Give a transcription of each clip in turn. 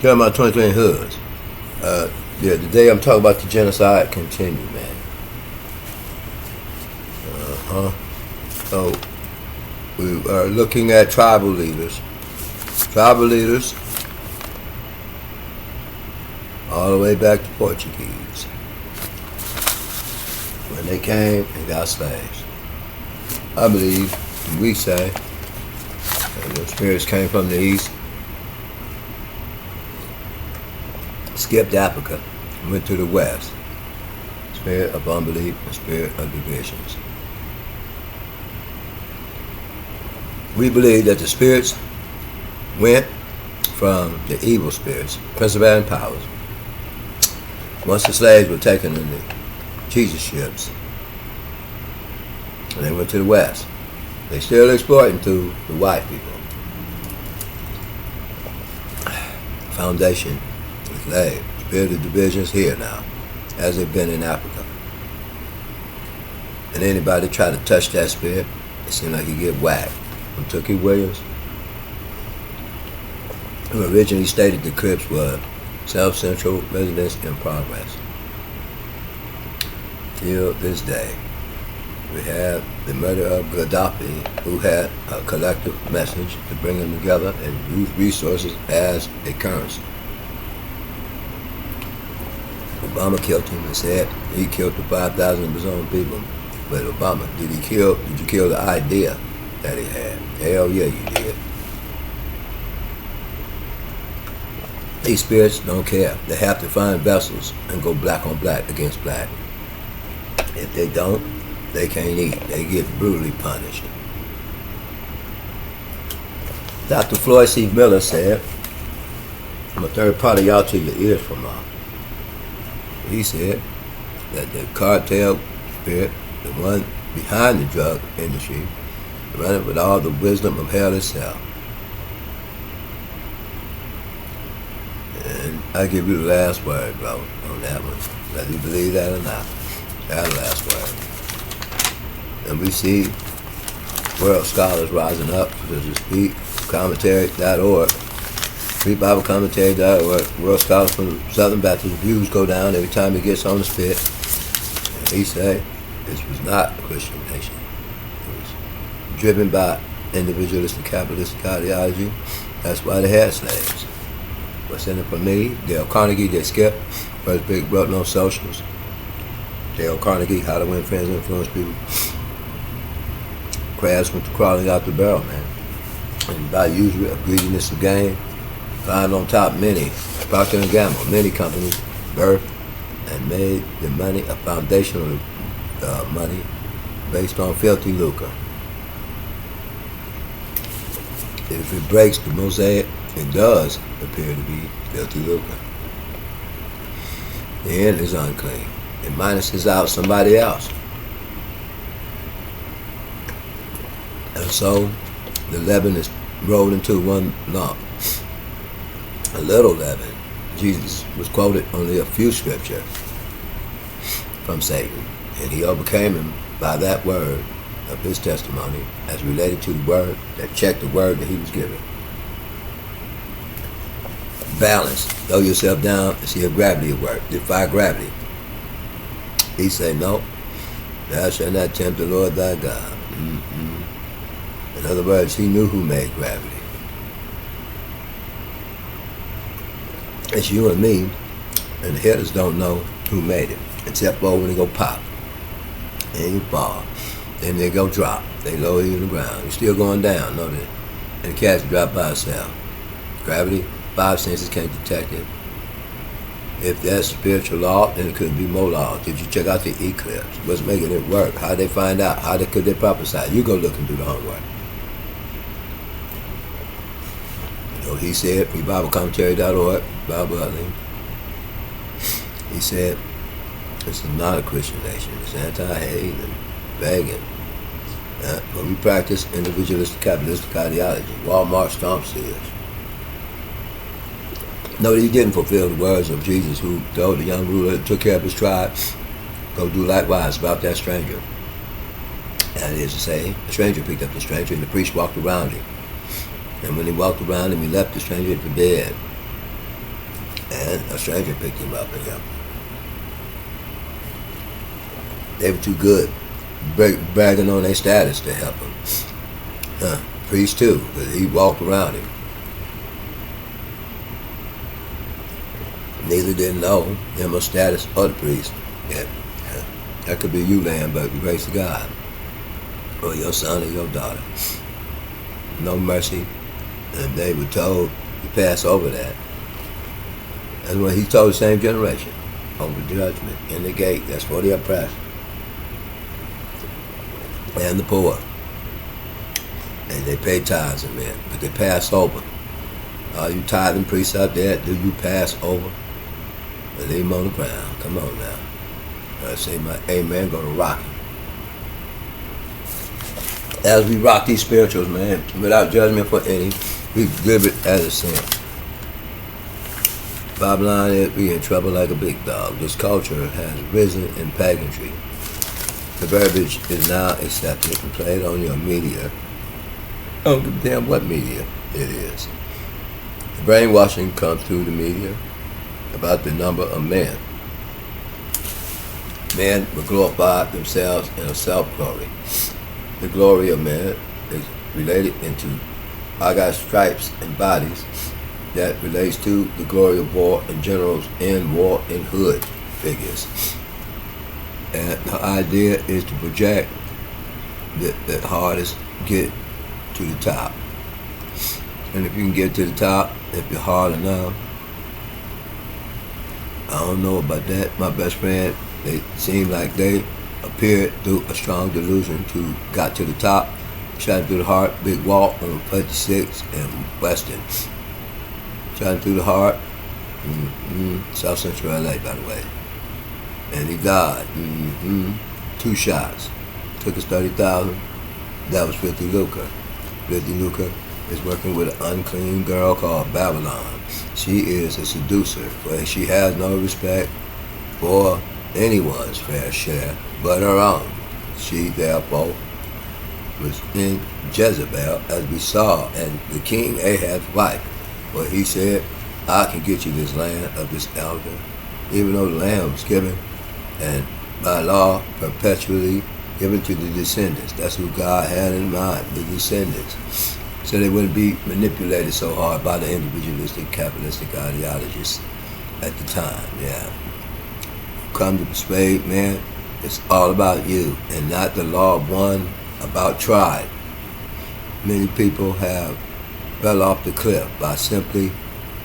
Jeremiah 23 hoods. Yeah, today I'm talking about the genocide continue, man. So we are looking at tribal leaders. Tribal leaders all the way back to Portuguese. When they came and got slaves. I believe, and we say, that the spirits came from the east, skipped Africa, and went to the west. Spirit of unbelief and spirit of divisions. We believe that the spirits went from the evil spirits, principalities and powers. Once the slaves were taken in the Jesus ships, and they went to the west. They still exploiting through the white people. Foundation is laid. Spirit of divisions here now, as they've been in Africa. And anybody try to touch that spirit, it seems like you get whacked. From Tookie Williams, who originally stated the Crips were self-central residents in progress. Till this day, we have the murder of Gaddafi, who had a collective message to bring them together and use resources as a currency. Obama killed him and said he killed the 5,000 of his own people. But Obama, did you kill the idea that he had? Hell yeah, you did. These spirits don't care. They have to find vessels and go black on black against black. If they don't, they can't eat. They get brutally punished. Dr. Floyd C. Miller said, I'm a third party y'all till your ears from off. He said that the cartel spirit, the one behind the drug industry, running with all the wisdom of hell itself. And I give you the last word, bro, on that one. Whether you believe that or not. That's the last word. And we see world scholars rising up to speak, commentary.org, FreeBibleCommentary.org. World scholars from the Southern Baptist views go down every time he gets on the spit. And he say, this was not a Christian nation. Driven by individualistic capitalistic ideology. That's why they had slaves. What's in it for me? Dale Carnegie did Skip, first big book on socials. Dale Carnegie, How to Win Friends and Influence People. Crabs went to crawling out the barrel, man. And by usury of greediness of gain, climbed on top many, Procter & Gamble, many companies, birthed and made the money a foundational money based on filthy lucre. If it breaks the mosaic, it does appear to be filthy lucre. The end is unclean. It minuses out somebody else. And so the leaven is rolled into one lump. A little leaven. Jesus was quoted only a few scriptures from Satan, and he overcame him by that word of his testimony as related to the word that checked the word that he was given. Balance. Throw yourself down and see if gravity will work. Defy gravity. He said, no, thou shalt not tempt the Lord thy God. In other words, he knew who made gravity. It's you and me, and the hitters don't know who made it, except for when they go pop and you fall. Then they go drop. They lower you to the ground. You're still going down, no? And the cats drop by itself. Gravity, 5 senses can't detect it. If that's spiritual law, then it could be more laws. Did you check out the eclipse? What's making it work? How they find out? Could they prophesy? You go look and do the homework. You know, he said, FreeBibleCommentary.org, Bob Utley. He said, this is not a Christian nation. It's anti-hate and pagan. But we practice individualistic capitalistic ideology. Walmart stomps this. No, he didn't fulfill the words of Jesus, who told the young ruler that took care of his tribe, go do likewise about that stranger. That is to say, the stranger picked up the stranger and the priest walked around him. And when he walked around him, he left the stranger for dead. And a stranger picked him up and helped him. They were too good, bragging on their status to help him. Priest too, because he walked around him. Neither didn't know him or status or the priest. Yeah. That could be you, Lamb, but the grace of God. Or your son or your daughter. No mercy. And they were told to pass over that. And when he told the same generation, over judgment in the gate, that's for the oppressed and the poor. And they pay tithes and men, but they pass over. All you tithing priests out there, do you pass over? But leave them on the ground. Come on now. I say my amen, go to rocking. As we rock these spirituals, man, without judgment for any, we live it as a sin. Bottom line is, we in trouble like a big dog. This culture has risen in pageantry. The verbiage is now accepted and played on your media. I don't give a damn what media it is. The brainwashing comes through the media about the number of men. Men will glorify themselves in a self-glory. The glory of man is related into, I got stripes and bodies, that relates to the glory of war and generals in war and hood figures. And the idea is to project the hardest get to the top. And if you can get to the top, if you're hard enough, I don't know about that. My best friend, they seemed like they appeared through a strong delusion to got to the top, shot through the heart, big walk on 56 and Weston. Shot through the heart, South Central LA, by the way. And he died. 2 shots. Took us 30,000. That was 50 Lucre. 50 Lucre is working with an unclean girl called Babylon. She is a seducer, but she has no respect for anyone's fair share but her own. She, therefore, was in Jezebel, as we saw, and the king Ahab's wife. But he said, I can get you this land of this elder, even though the land was given, and by law, perpetually given to the descendants. That's who God had in mind, the descendants. So they wouldn't be manipulated so hard by the individualistic, capitalistic ideologists at the time, yeah. Come to persuade, man, it's all about you and not the law of one about tribe. Many people have fell off the cliff by simply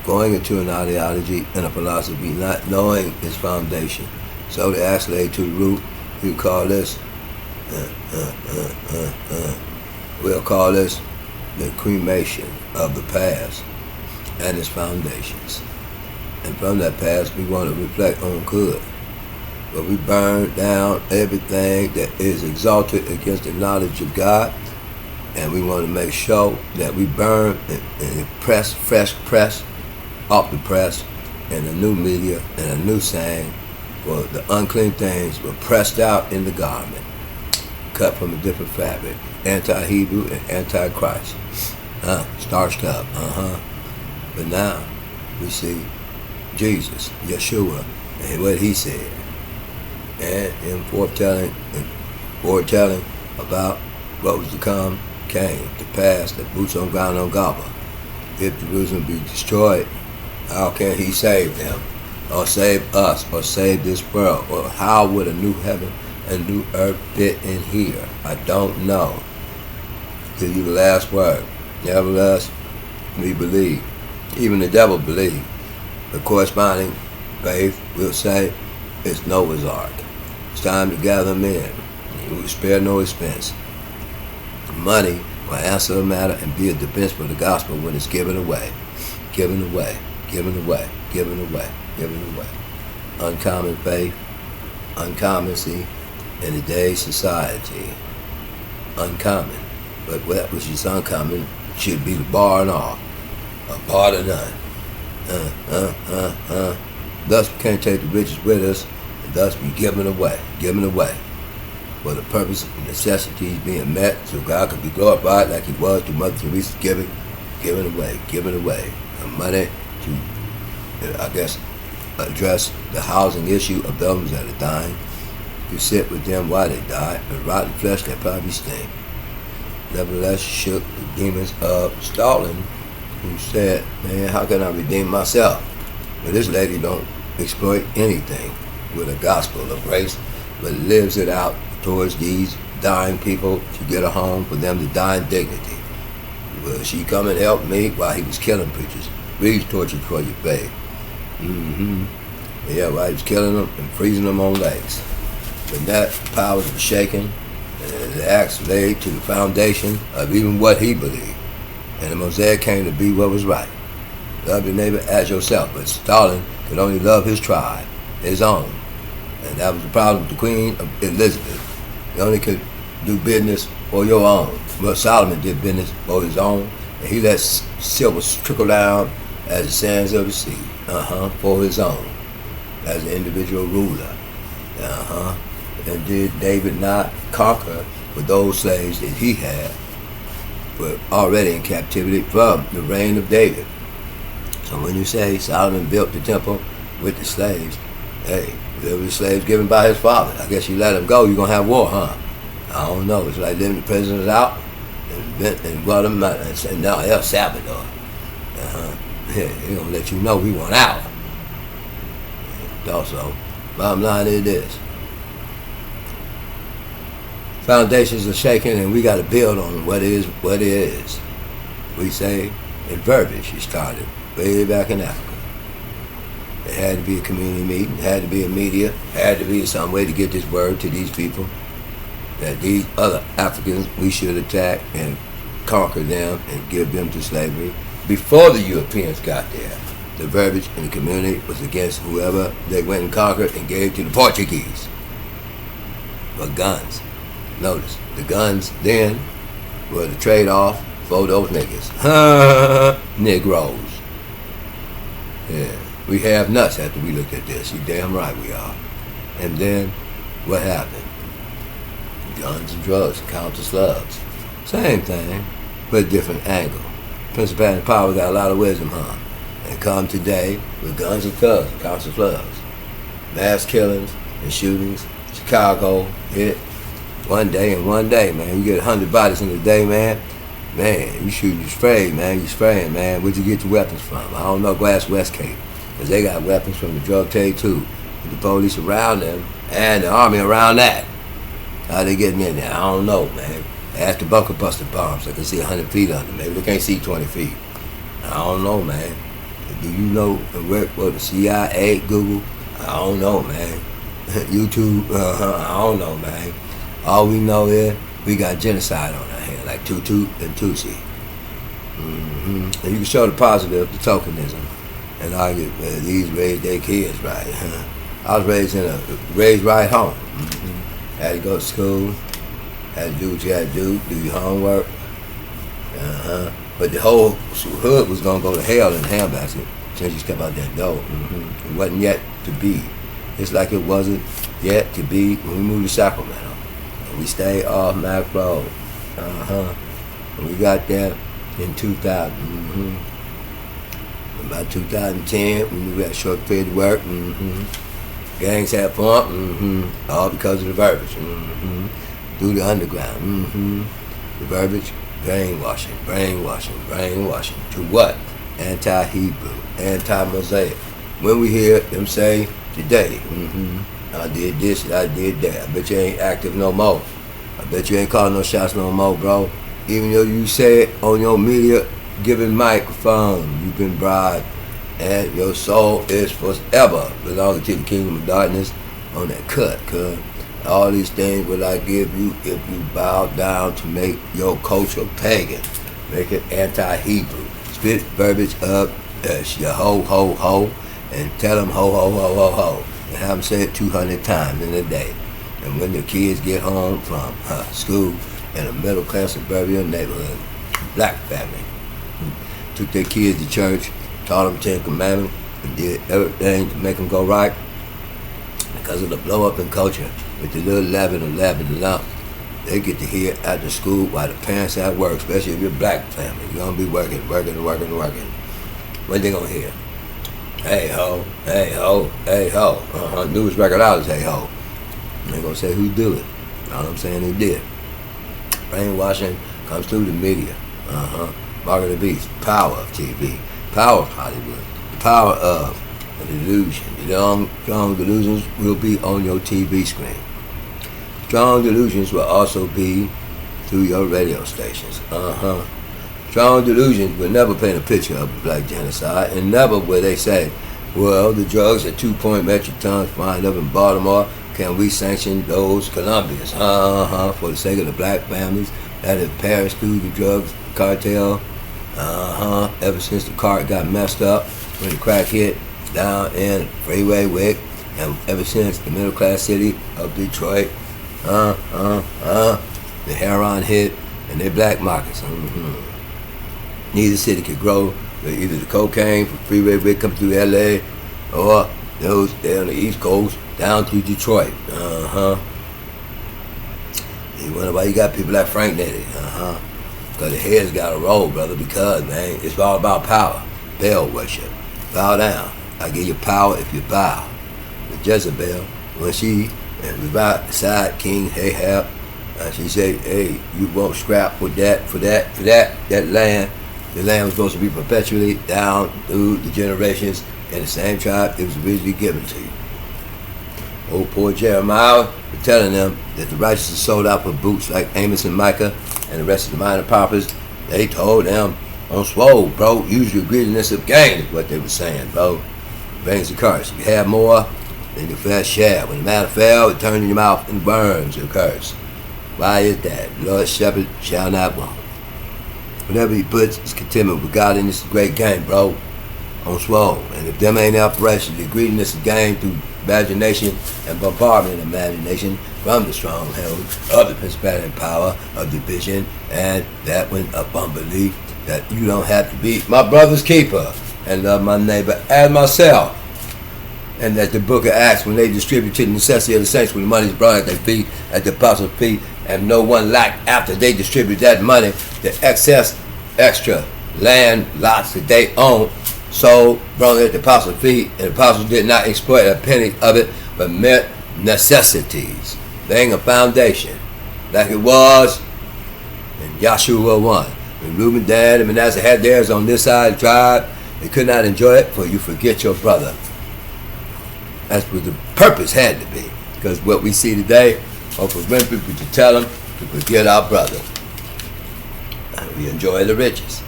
going into an ideology and a philosophy not knowing its foundation. So they actually to the root, we call this, we'll call this the cremation of the past and its foundations. And from that past, we want to reflect on good. But we burn down everything that is exalted against the knowledge of God, and we want to make sure that we burn and press, fresh press off the press, and a new media and a new saying, for the unclean things were pressed out in the garment, cut from a different fabric, anti-Hebrew and anti-Christ, starched up, But now we see Jesus, Yeshua, and what he said, and him foretelling about what was to come came to pass, that boots on ground on Gaba. If Jerusalem be destroyed, how can he save them, or save us, or save this world? Or how would a new heaven and new earth fit in here? I don't know. Give you the last word. Nevertheless, we believe. Even the devil believed. The corresponding faith will say it's Noah's Ark. It's time to gather men. We will spare no expense. Money will answer the matter and be a defense for the gospel when it's given away. Given away. Given away. Given away. Given away. Uncommon faith. Uncommoncy in today's society. Uncommon. But that which is uncommon should be the bar and all. A part of none. Thus we can't take the riches with us, and thus we given away. Given away. For the purpose of necessities being met, so God could be glorified like he was to Mother Teresa's giving away. And money to I guess, address the housing issue of those that are dying. You sit with them while they die, and rotten flesh that probably stink. Nevertheless, shook the demons of Stalin, who said, man, how can I redeem myself? But this lady don't exploit anything with a gospel of grace, but lives it out towards these dying people to get a home for them to die in dignity. Will she come and help me while he was killing preachers? Please torture for your faith. Yeah, while he was killing them and freezing them on legs. But that powers were shaken, and the axe laid to the foundation of even what he believed. And the Mosaic came to be what was right. Love your neighbor as yourself. But Stalin could only love his tribe, his own. And that was the problem with the Queen of Elizabeth. You only could do business for your own. But Solomon did business for his own, and he let silver trickle down as the sands of the sea, for his own, as an individual ruler. And did David not conquer with those slaves that he had, were already in captivity from the reign of David? So when you say Solomon built the temple with the slaves, hey, there were slaves given by his father. I guess you let them go, you're going to have war, huh? I don't know. It's like letting the prisoners out and Guatemala and now El Salvador. Yeah, they're going to let you know we want out. Also, bottom line is this. Foundations are shaking, and we got to build on what is what it is. We say in verbiage, he started way back in Africa. It had to be a community meeting, had to be a media, had to be some way to get this word to these people that these other Africans we should attack and conquer them and give them to slavery. Before the Europeans got there, the verbiage in the community was against whoever they went and conquered and gave to the Portuguese. But guns. Notice, the guns then were the trade-off for those niggas. Negroes. Yeah, we have nuts after we looked at this. You damn right we are. And then, what happened? Guns and drugs, counter slugs. Same thing, but different angle. Principality and power got a lot of wisdom, huh? And come today with guns and thugs and counter slugs. Mass killings and shootings. Chicago hit. One day, man. You get 100 bodies in a day, man. Man, you shooting, you spray, man. You spraying, man. Where'd you get your weapons from? I don't know. Go ask Westgate. Because they got weapons from the drug trade, too. With the police around them and the army around that. How they getting in there? I don't know, man. Ask the bunker buster bombs. They can see 100 feet under. Maybe they can't see 20 feet. I don't know, man. Do you know what the CIA, Google? I don't know, man. YouTube? I don't know, man. All we know is we got genocide on our hands, like Tutu and Tutsi. And you can show the positive, the tokenism, and argue these raised their kids right. I was raised in a raised right home. Had to go to school, had to do what you had to do your homework. But the whole hood was gonna go to hell in a handbasket since you step out that door. It wasn't yet to be. It's like it wasn't yet to be when we moved to Sacramento. We stayed off Mac Road. And we got there in 2000. About 2010, we knew we had short period of work. Gangs had fun. All because of the verbiage. Through the underground. The verbiage, brainwashing. To what? Anti-Hebrew, anti-Mosaic. When we hear them say today, I did this, I did that. I bet you ain't active no more. I bet you ain't calling no shots no more, bro. Even though you say it on your media giving microphone, you've been bribed, and your soul is forever belonging to the kingdom of darkness on that cut, cuz. All these things will I give you if you bow down to make your culture pagan. Make it anti-Hebrew. Spit verbiage up as your ho, and tell them ho. And have them say it 200 times in a day. And when the kids get home from school in a middle-class suburban neighborhood, black family, took their kids to church, taught them 10 Commandments, and did everything to make them go right, because of the blow-up in culture with the little 11 lump, they get to hear after school while the parents at work, especially if you're a black family. You're going to be working. What they going to hear? Hey ho, hey ho, hey ho. Newest record out is hey ho. They gonna say who do it. You know what I'm saying? They did. Brainwashing comes through the media. Mark of the beast. Power of TV. Power of Hollywood. The power of the delusion. The strong delusions will be on your TV screen. Strong delusions will also be through your radio stations. Strong delusions will never paint a picture of a black genocide, and never will they say, well, the drugs at 2 metric tons find up in Baltimore, can we sanction those Colombians? For the sake of the black families that have perished through the drugs cartel. Ever since the cart got messed up when the crack hit down in Freeway Wick, and ever since the middle class city of Detroit, the heroin hit and their black markets. Neither city could grow. Either the cocaine from Freeway Wick come through LA, or those there on the East Coast down through Detroit. You wonder why you got people like Frank Nitty. Because the heads got to roll, brother. Because, man, it's all about power. Baal worship. Bow down. I give you power if you bow. With Jezebel, when she was right beside King Ahab, she said, hey, you won't scrap with that, for that land. The land was supposed to be perpetually down through the generations in the same tribe it was originally given to you. Old poor Jeremiah was telling them that the righteous are sold out for boots like Amos and Micah and the rest of the minor paupers. They told them, on swole, bro, use your greediness of gain, is what they were saying, bro. Brings the curse. If you have more, then your fair share. When the matter fell, it turned in your mouth and burns your curse. Why is that? The Lord's shepherd shall not want. Whatever he puts is contentment with God in this great game, bro. On swole. And if them ain't oppression, the greediness of gain through imagination and bombardment of imagination from the stronghold of the principality and power of division, and that went up on belief that you don't have to be my brother's keeper and love my neighbor as myself. And that the book of Acts, when they distribute to the necessity of the saints, when the money is brought at their feet, at the apostles' feet, and no one lacked after they distribute that money, the excess, extra land lots that they own, sold, brought at the apostles' feet, and the apostles did not exploit a penny of it, but met necessities, laying a foundation, like it was in Joshua 1. When Reuben, Dan, and Manasseh had theirs on this side of the tribe, they could not enjoy it, for you forget your brother. That's what the purpose had to be. Because what we see today, Oprah Winfrey to tell them to forget our brother. And we enjoy the riches.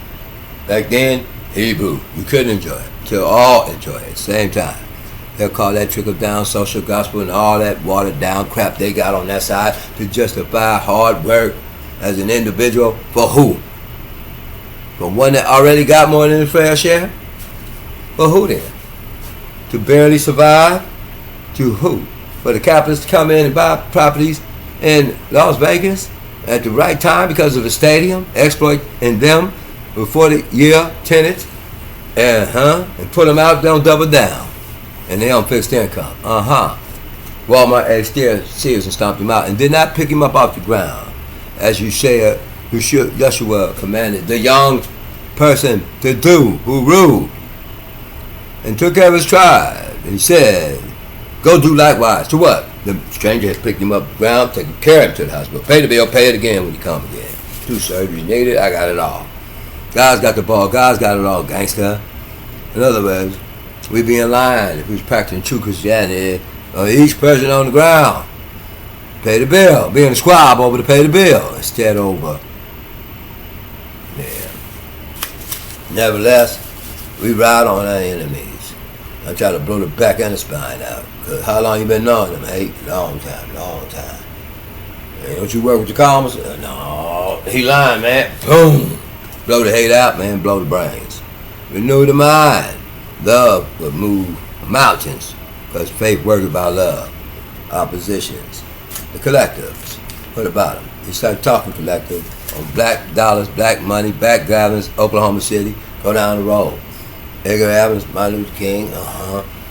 Back then, Hebrew, you couldn't enjoy it. Till all enjoy it at the same time. They'll call that trickle-down social gospel and all that watered-down crap they got on that side to justify hard work as an individual. For who? For one that already got more than a fair share? For who then? To barely survive? To who? For the capitalists to come in and buy properties in Las Vegas at the right time because of the stadium, exploit in them before the year tenants, and put them out, don't double down. And they on fixed income. Walmart edged Sears and stomped him out and did not pick him up off the ground. As you said, Yeshua commanded the young person to do, who ruled, and took care of his tribe. And he said, go do likewise. To what? The stranger has picked him up off the ground, taken care of him to the hospital. Pay the bill, pay it again when you come again. 2 surgeries needed, I got it all. God's got the ball, God's got it all, gangster. In other words, we be in line if we was practicing true Christianity, or each person on the ground, pay the bill, being a scribe over to pay the bill, instead over. Yeah. Nevertheless, we ride on our enemies. I try to blow the back and the spine out. Cause how long you been knowing them? Hey, long time. Hey, don't you work with the commas? No, he lying, man. Boom. Blow the hate out, man. Blow the brains. Renew the mind. Love will move mountains, because faith works by love. Oppositions. The collectives. What about them? You start talking collective on black dollars, black money, backgammons, Oklahoma City. Go down the road. Edgar Evans, Martin Luther King,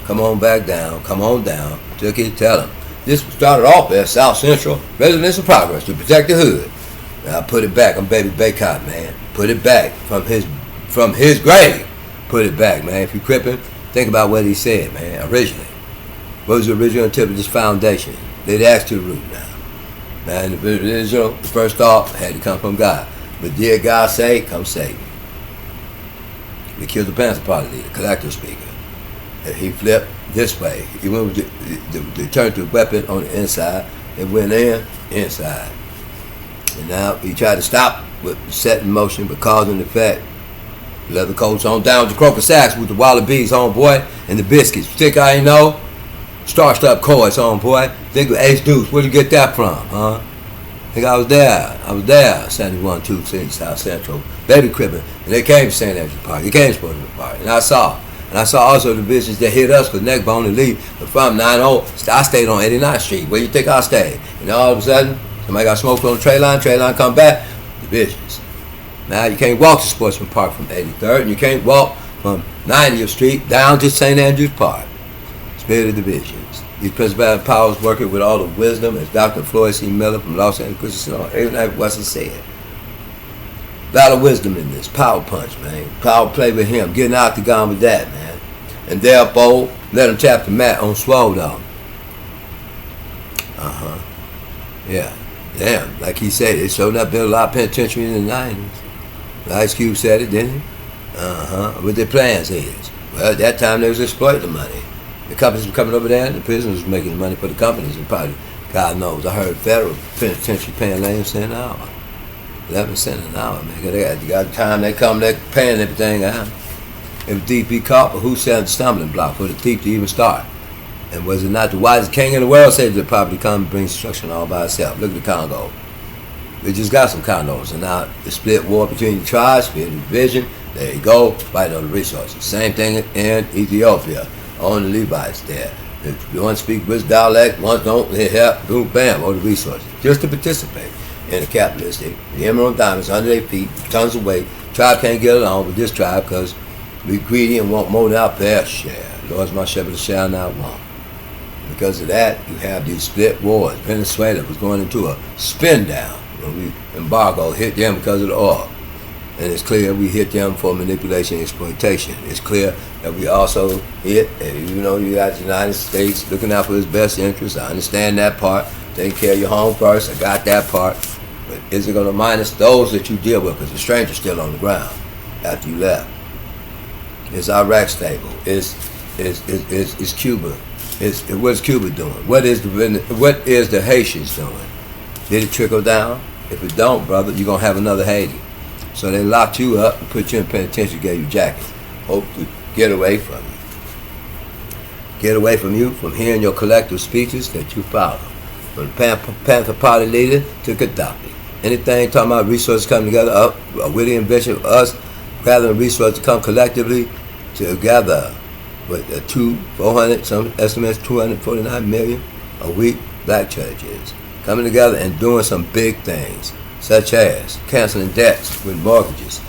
come on back down, come on down. Took it, tell them. This started off as South Central Residential Progress to protect the hood. Now put it back on Baby Baycott, man. Put it back from his grave. Put it back, man. If you crippin', Think about what he said, man, originally. What was the original tip of this foundation? They'd ask to the root now. Man, the original, the first thought had to come from God. But did God say, come save me? They killed the Panther Party leader, collector speaker. And he flipped this way. He went with they turned the weapon on the inside. It went inside. And now he tried to stop with set in motion, but cause and effect. Leather coats on down to Croker Sacks with the Wallabies on boy and the biscuits. Think I ain't know? Starched up coys on boy. Think of Ace Deuce. Where'd you get that from, huh? Think I was there. 7126 South Central. Baby cribbing. And they came to St. Andrews Park. They came to Sporting Park. And I saw also the bitches that hit us with neck bone and leave. But from 90, I stayed on 89th Street. Where you think I stayed? And all of a sudden, somebody got smoked on the trade line come back. The bitches. Now you can't walk to Sportsman Park from 83rd, and you can't walk from 90th Street down to St. Andrews Park. Spirit of divisions. These Presbyterian powers working with all the wisdom, as Dr. Floyd C. Miller from Los Angeles Christian Everything Wesson said. A lot of wisdom in this. Power punch, man. Power play with him. Getting out the gun with that, man. And therefore, let him tap the mat on Swole Dog. Yeah. Damn. Like he said, it showed up been a lot of penitentiary in the 90s. Ice Cube said it, didn't he? What their plans is. Well, at that time they was exploiting the money. The companies were coming over there and the prisoners were making the money for the companies. And probably, God knows, I heard federal penitentiary paying 11 cents an hour. 11 cents an hour, man. They got time they come, they're paying everything out. If the thief be caught, but who set the stumbling block for the thief to even start? And was it not the wisest king in the world said the property come and bring destruction all by itself? Look at the Congo. We just got some condos, and now the split war between the tribes, split division. There you go, fighting on the resources. Same thing in Ethiopia, on the Levites there. If one speak which dialect, one don't, they help, boom, bam, on the resources. Just to participate in the capitalistic. The emerald diamonds under their feet, tons of weight. Tribe can't get along with this tribe because we greedy and want more than our fair share. Lord's my shepherd shall not want. Because of that, you have these split wars. Venezuela was going into a spin down. We embargo hit them because of the oil, and it's clear we hit them for manipulation and exploitation. It's clear that we also hit, and you got the United States looking out for its best interests. I understand that part. Take care of your home first. I got that part. But is it going to minus those that you deal with? Because the stranger's still on the ground after you left. Is Iraq stable? Is Cuba? What's Cuba doing? What is the Haitians doing? Did it trickle down? If it don't, brother, you're going to have another Haiti. So they locked you up and put you in penitentiary, gave you jackets. Hope to get away from you. Get away from you, from hearing your collective speeches that you follow. From the Panther Party leader to Gaddafi. Anything talking about resources coming together, a witty invention of us, gathering resources to come collectively together with 400, some estimates 249 million a week, black churches. Coming together and doing some big things, such as canceling debts with mortgages,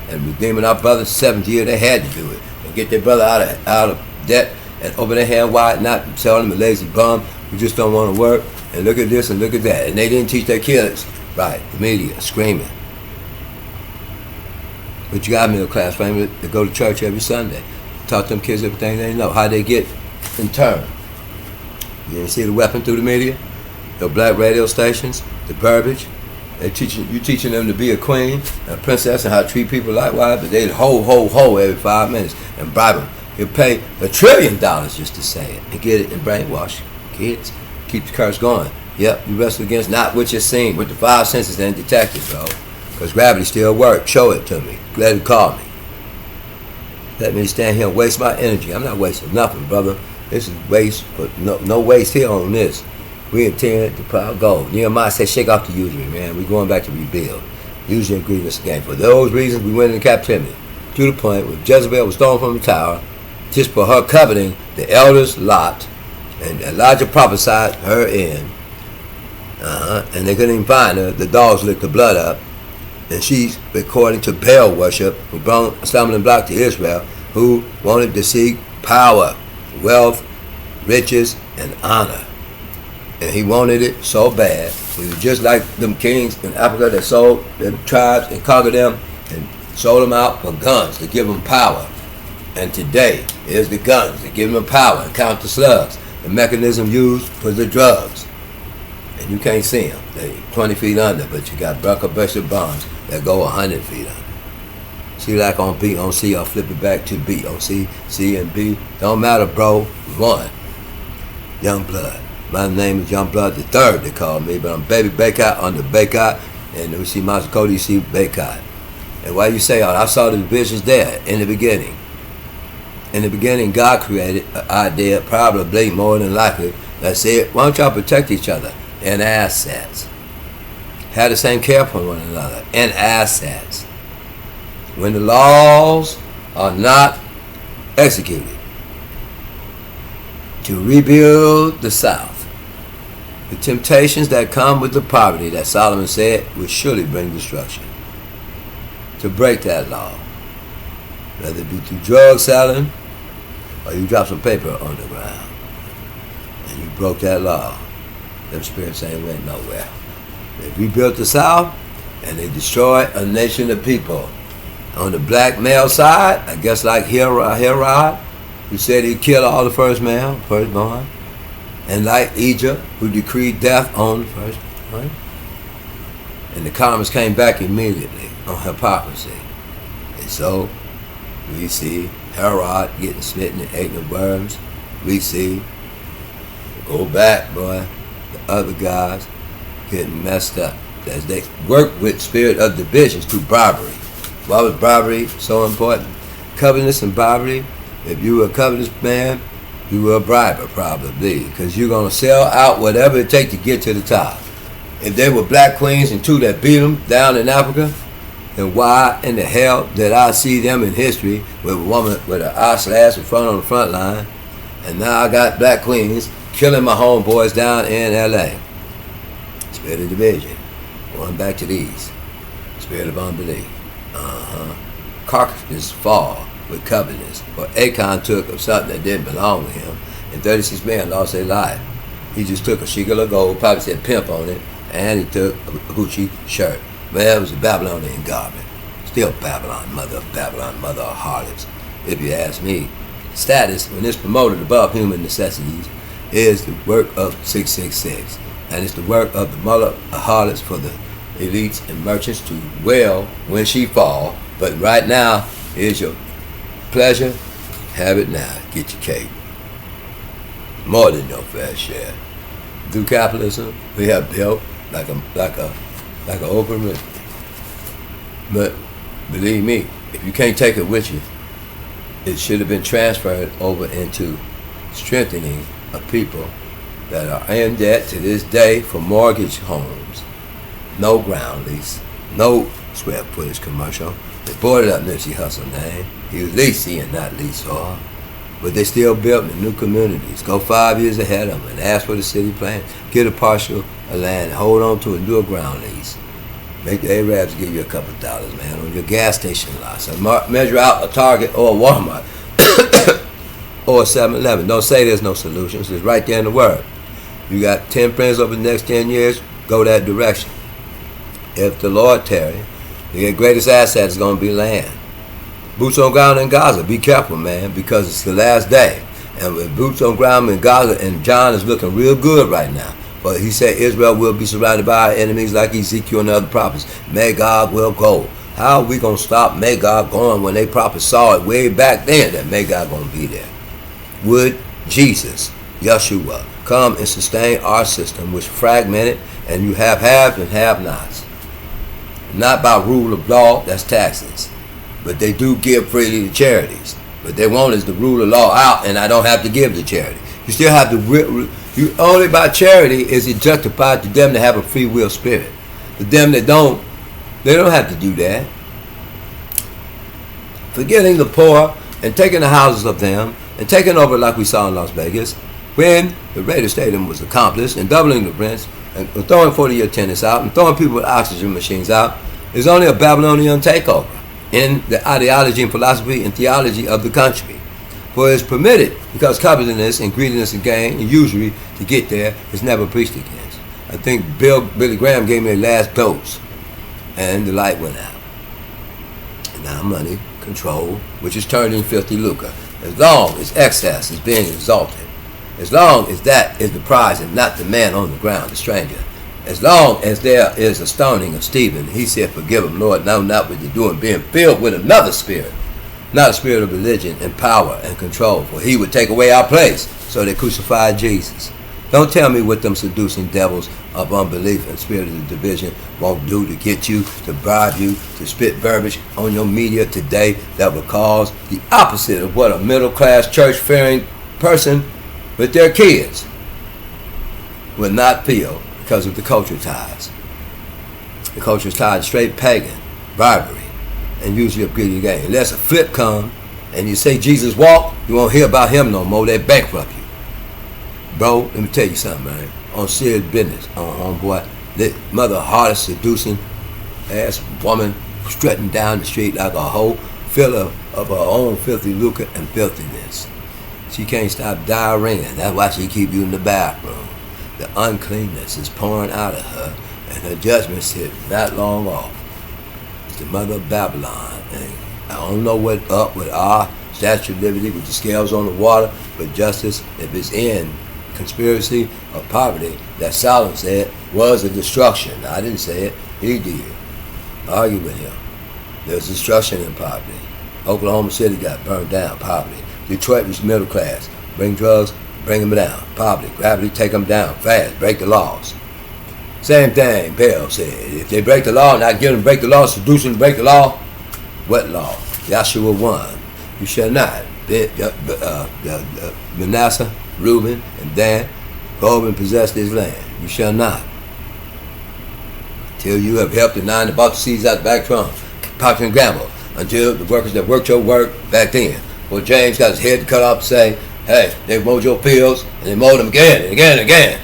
and redeeming our brothers. 7th year they had to do it and get their brother out of debt and open their hand wide, not telling them a lazy bum who just don't want to work. And look at this and look at that, and they didn't teach their kids right. The media screaming, but you got middle class family that go to church every Sunday, taught them kids everything they know, how they get in turn. You didn't see the weapon through the media? The black radio stations, the verbiage. You teaching them to be a queen, a princess, and how to treat people likewise, but they ho every 5 minutes and bribe them. You'll pay $1 trillion just to say it and get it and brainwash kids. Keep the curse going. Yep, you wrestle against not what you're seeing, with the 5 senses and detective, bro. Because gravity still works. Show it to me. Let it call me. Let me stand here and waste my energy. I'm not wasting nothing, brother. This is waste, but no waste here on this. We intend to plow gold. Nehemiah said, shake off the usury, man. We're going back to rebuild. Usury ingredients again. For those reasons, we went into captivity. To the point where Jezebel was thrown from the tower, just for her coveting the elders' lot, and Elijah prophesied her in. And they couldn't even find her. The dogs licked the blood up. And she's, according to Baal worship, who brought a stumbling block to Israel, who wanted to seek power, wealth, riches, and honor. And he wanted it so bad. He was just like them kings in Africa that sold their tribes and conquered them and sold them out for guns to give them power And today is the guns that give them power and count the slugs. The mechanism used for the drugs. And you can't see them. They're 20 feet under, but you got Buster bombs that go 100 feet under. See, like on B, on C, I'll flip it back to B. On C, C and B. Don't matter, bro. One. Young Blood. My name is Young Blood the Third, they call me, but I'm Baby Baycott on the Baycott. And we see Master Cody, you see Baycott. And why you say, I saw the divisions there in the beginning. In the beginning, God created an idea, probably more than likely, that said, why don't y'all protect each other and assets? Have the same care for one another and assets. When the laws are not executed to rebuild the South, the temptations that come with the poverty that Solomon said will surely bring destruction. To break that law, whether it be through drug selling or you drop some paper on the ground and you broke that law, them spirits ain't went nowhere. They rebuilt the South and they destroyed a nation of people. On the black male side, I guess like Herod, who said he killed all the firstborn, and like Egypt, who decreed death on the firstborn. And the comments came back immediately on hypocrisy. And so we see Herod getting smitten and eating the worms. We see, go back, boy, the other guys getting messed up as they work with spirit of divisions through bribery. Why was bribery so important? Covetousness and bribery. If you were a covetous man, you were a briber probably, because you're going to sell out whatever it takes to get to the top. If they were black queens and two that beat them down in Africa, then why in the hell did I see them in history with a woman with an eye slash in front on the front line, and now I got black queens killing my homeboys down in L.A.? Spirit of division. Going back to these. Spirit of unbelief. Carcasses fall with covetousness. For Achan took of something that didn't belong to him, and 36 men lost their life. He just took a shekel of gold, probably said pimp on it, and he took a Gucci shirt. Well, it was a Babylonian garment. Still Babylon, mother of harlots, if you ask me. Status, when it's promoted above human necessities, is the work of 666. And it's the work of the mother of harlots for the elites and merchants to wail when she fall. But right now, here's your pleasure. Have it now. Get your cake. More than your fair share. Through capitalism, we have built like an open river. But believe me, if you can't take it with you, it should have been transferred over into strengthening of people that are in debt to this day for mortgage homes. No ground lease, no square footage commercial. They boarded up Nipsey Hussle name. He was leasing and not leasehold. But they still building new communities. Go 5 years ahead of them and ask for the city plan. Get a partial of land, hold on to it, and do a ground lease. Make the Arabs give you a couple $, man, on your gas station lot. So measure out a Target or a Walmart or a 7-Eleven. Don't say there's no solutions. It's right there in the word. You got 10 friends over the next 10 years, go that direction. If the Lord tarry, your greatest asset is going to be land. Boots on ground in Gaza. Be careful, man, because it's the last day. And with boots on ground in Gaza, and John is looking real good right now. But he said Israel will be surrounded by our enemies like Ezekiel and other prophets. Magog will go. How are we going to stop Magog going when they prophets saw it way back then that Magog going to be there? Would Jesus, Yeshua, come and sustain our system, which fragmented, and you have haves and have-nots. Not by rule of law, that's taxes. But they do give freely to charities. But they want is the rule of law out, and I don't have to give to charity. You still have to, you only by charity is it justified to them to have a free will spirit. To them that don't, they don't have to do that. Forgetting the poor and taking the houses of them and taking over like we saw in Las Vegas when the Raider Stadium was accomplished and doubling the rents and throwing 40-year tenants out and throwing people with oxygen machines out is only a Babylonian takeover in the ideology and philosophy and theology of the country. For it's permitted because covetousness and greediness and gain and usury to get there is never preached against. I think Billy Graham gave me the last dose and the light went out. And now money control, which is turned in filthy lucre. As long as excess is being exalted, as long as that is the prize and not the man on the ground, the stranger, as long as there is a stoning of Stephen, he said, forgive him, Lord, know not what you're doing, being filled with another spirit, not a spirit of religion and power and control, for he would take away our place. So they crucified Jesus. Don't tell me what them seducing devils of unbelief and spirit of the division won't do to get you, to bribe you, to spit verbiage on your media today that will cause the opposite of what a middle-class, church-fearing person with their kids will not feel because of the culture ties. The culture is tied to straight pagan, bribery, and usually a greedy game. Unless a flip come and you say Jesus walked, you won't hear about him no more. They bankrupt you. Bro, let me tell you something, man. On serious business, homeboy, that mother-hearted, seducing ass woman strutting down the street like a hoe, full of her own filthy lucre and filthiness. She can't stop diarrheaing. That's why she keep you in the bathroom. The uncleanness is pouring out of her, and her judgment sit not long off. It's the mother of Babylon. And I don't know what up with our Statue of Liberty with the scales on the water, but justice, if it's in conspiracy of poverty, that Solomon said was a destruction. I didn't say it. He did. Argue with him. There's destruction in poverty. Oklahoma City got burned down. Poverty. Detroit was middle class. Bring drugs, bring them down. Poverty. Gravity, take them down. Fast. Break the laws. Same thing, Bell said. If they break the law, not get them to break the law, seduce them to break the law. What law? Joshua 1. You shall not. Manasseh, Reuben, and Dan go over and possess this land. You shall not. Till you have helped the nine that bought the seeds out the back from Procter and Gamble. Until the workers that worked your work back then. Well, James got his head cut off to say, hey, they mowed your fields, and they mowed them again and again and again.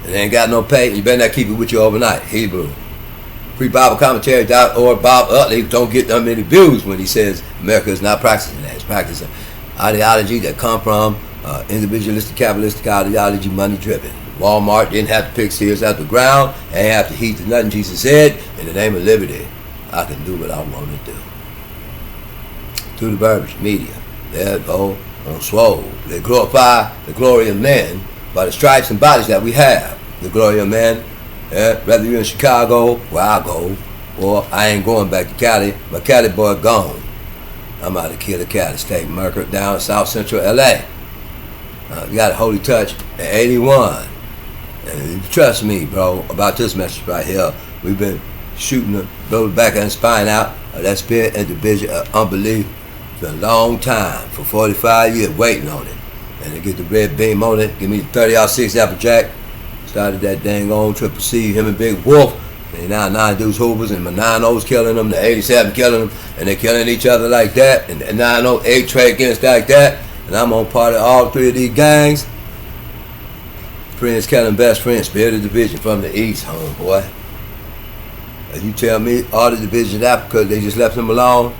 And they ain't got no pay, and you better not keep it with you overnight. Hebrew. FreeBibleCommentary.org. Bob Utley don't get that many views when he says America is not practicing that. It's practicing ideology that come from individualistic, capitalistic ideology, money-driven. Walmart didn't have to pick Sears out the ground, and have to heat to nothing. Jesus said, in the name of liberty, I can do what I want to do. Through the verbiage, media, there go on swole. They glorify the glory of men by the stripes and bodies that we have. The glory of men, whether you're in Chicago, where I go, or I ain't going back to Cali. My Cali boy gone. I'm out of Killer Cali State, Mercer, down South Central LA. We got a holy touch at 81. And trust me, bro, about this message right here. We've been shooting the back and spine out of that spirit and division of unbelief for a long time, for 45 years, waiting on it. And to get the red beam on it, give me the 30-06 Applejack. Started that dang on Triple C, him and Big Wolf. And now 9 Deuce Hoovers and my 9-0's killing them, the 87 killing them, and they're killing each other like that, and the 9-0 8 trade against like that. And I'm on part of all 3 of these gangs. Friends killing best friends, spirit of division from the east, homeboy. And you tell me all the division Africa, they just left them alone.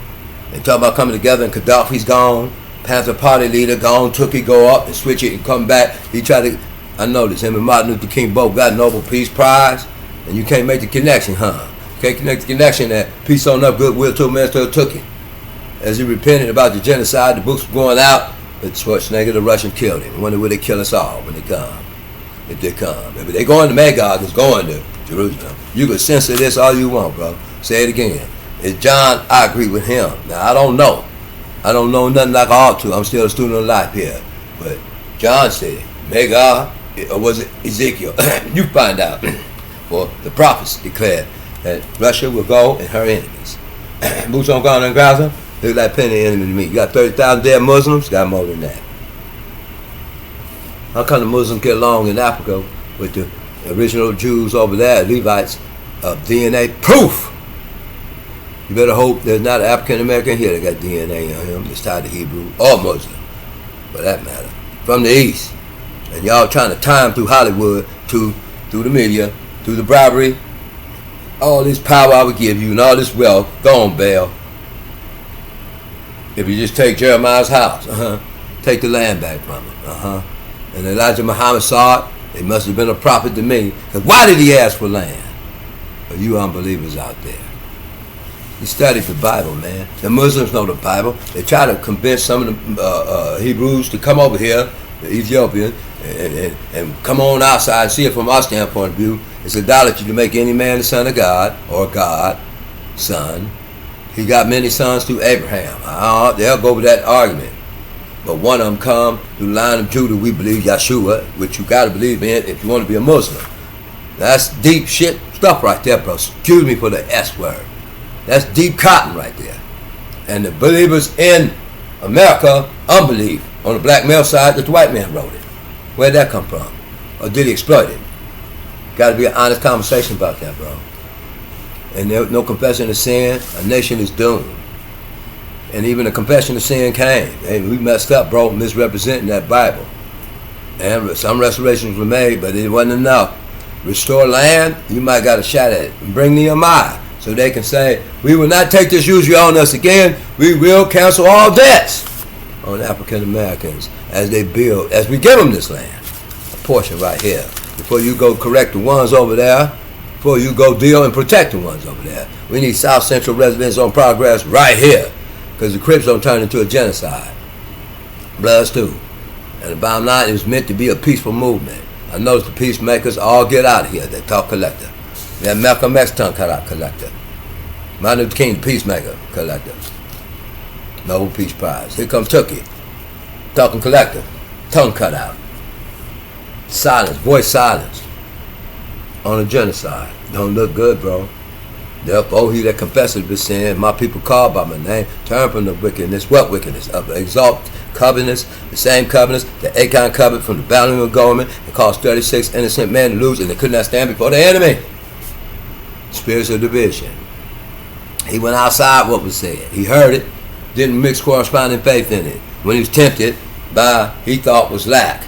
They talk about coming together and Gaddafi's gone. Panther Party leader gone, took it, go up and switch it and come back. He tried to, I noticed him and Martin Luther King both got Nobel Peace Prize. And you can't make the connection, huh? You can't connect the connection that peace on up, goodwill to a man still took it. As he repented about the genocide, the books were going out, but Schwarzenegger, the Russian, killed him. I wonder will they kill us all when they come. If they come. If they going to Magog, it's going to Jerusalem. You can censor this all you want, bro. Say it again. It's John, I agree with him. Now, I don't know. I don't know nothing like I ought to. I'm still a student of life here. But John said, Magog, or was it Ezekiel? You find out. For the prophets declared that Russia will go and her enemies. Boots on ground in Gaza, look like plenty of enemies to me. You got 30,000 dead Muslims, got more than that. How come the Muslims get along in Africa with the original Jews over there, Levites, of DNA proof? You better hope there's not an African American here that got DNA on him that's tied to Hebrew or Muslim, for that matter, from the East. And y'all trying to time through Hollywood, through the media, through the bribery, all this power I would give you and all this wealth, go on, Baal. If you just take Jeremiah's house, take the land back from him, And Elijah Muhammad saw it, it must have been a prophet to me. Because why did he ask for land? For you unbelievers out there. He studied the Bible, man. The Muslims know the Bible. They try to convince some of the Hebrews to come over here, the Ethiopians, and come on outside and see it from our standpoint of view. It's idolatry to make any man the son of God, or God, son. He got many sons through Abraham. They'll go with that argument. But one of them come through the line of Judah, we believe, Yeshua, which you got to believe in if you want to be a Muslim. That's deep shit stuff right there, bro. Excuse me for the S word. That's deep cotton right there. And the believers in America, unbelief on the black male side that the white man wrote it. Where'd that come from? Or did he exploit it? Got to be an honest conversation about that, bro. And there no confession of sin, a nation is doomed. And even a confession of sin came. Hey, we messed up, bro, misrepresenting that Bible. And some restorations were made, but it wasn't enough. Restore land, you might got a shot at it. And bring Nehemiah, so they can say, we will not take this usury on us again. We will cancel all debts on African Americans as they build, as we give them this land. A portion right here. Before you go correct the ones over there, before you go deal and protect the ones over there. We need South Central residents on progress right here. Because the Crips don't turn into a genocide. Bloods too. And the bottom line is meant to be a peaceful movement. I notice the peacemakers all get out of here. They talk collective. That Malcolm X tongue cut out collective. Martin Luther King, the peacemaker, collective. Nobel Peace Prize. Here comes Tookie. Talking collective. Tongue cut out. Silence. Voice silence. On a genocide. Don't look good, bro. Therefore, he that confesseth his sin, my people called by my name, turn from the wickedness. What wickedness? Of the exalt covenants, the same covenants, the Achan covenant from the Babylonian government, and caused 36 innocent men to lose, and they could not stand before the enemy. Spirits of division. He went outside what was said. He heard it, didn't mix corresponding faith in it. When he was tempted by, he thought was lack.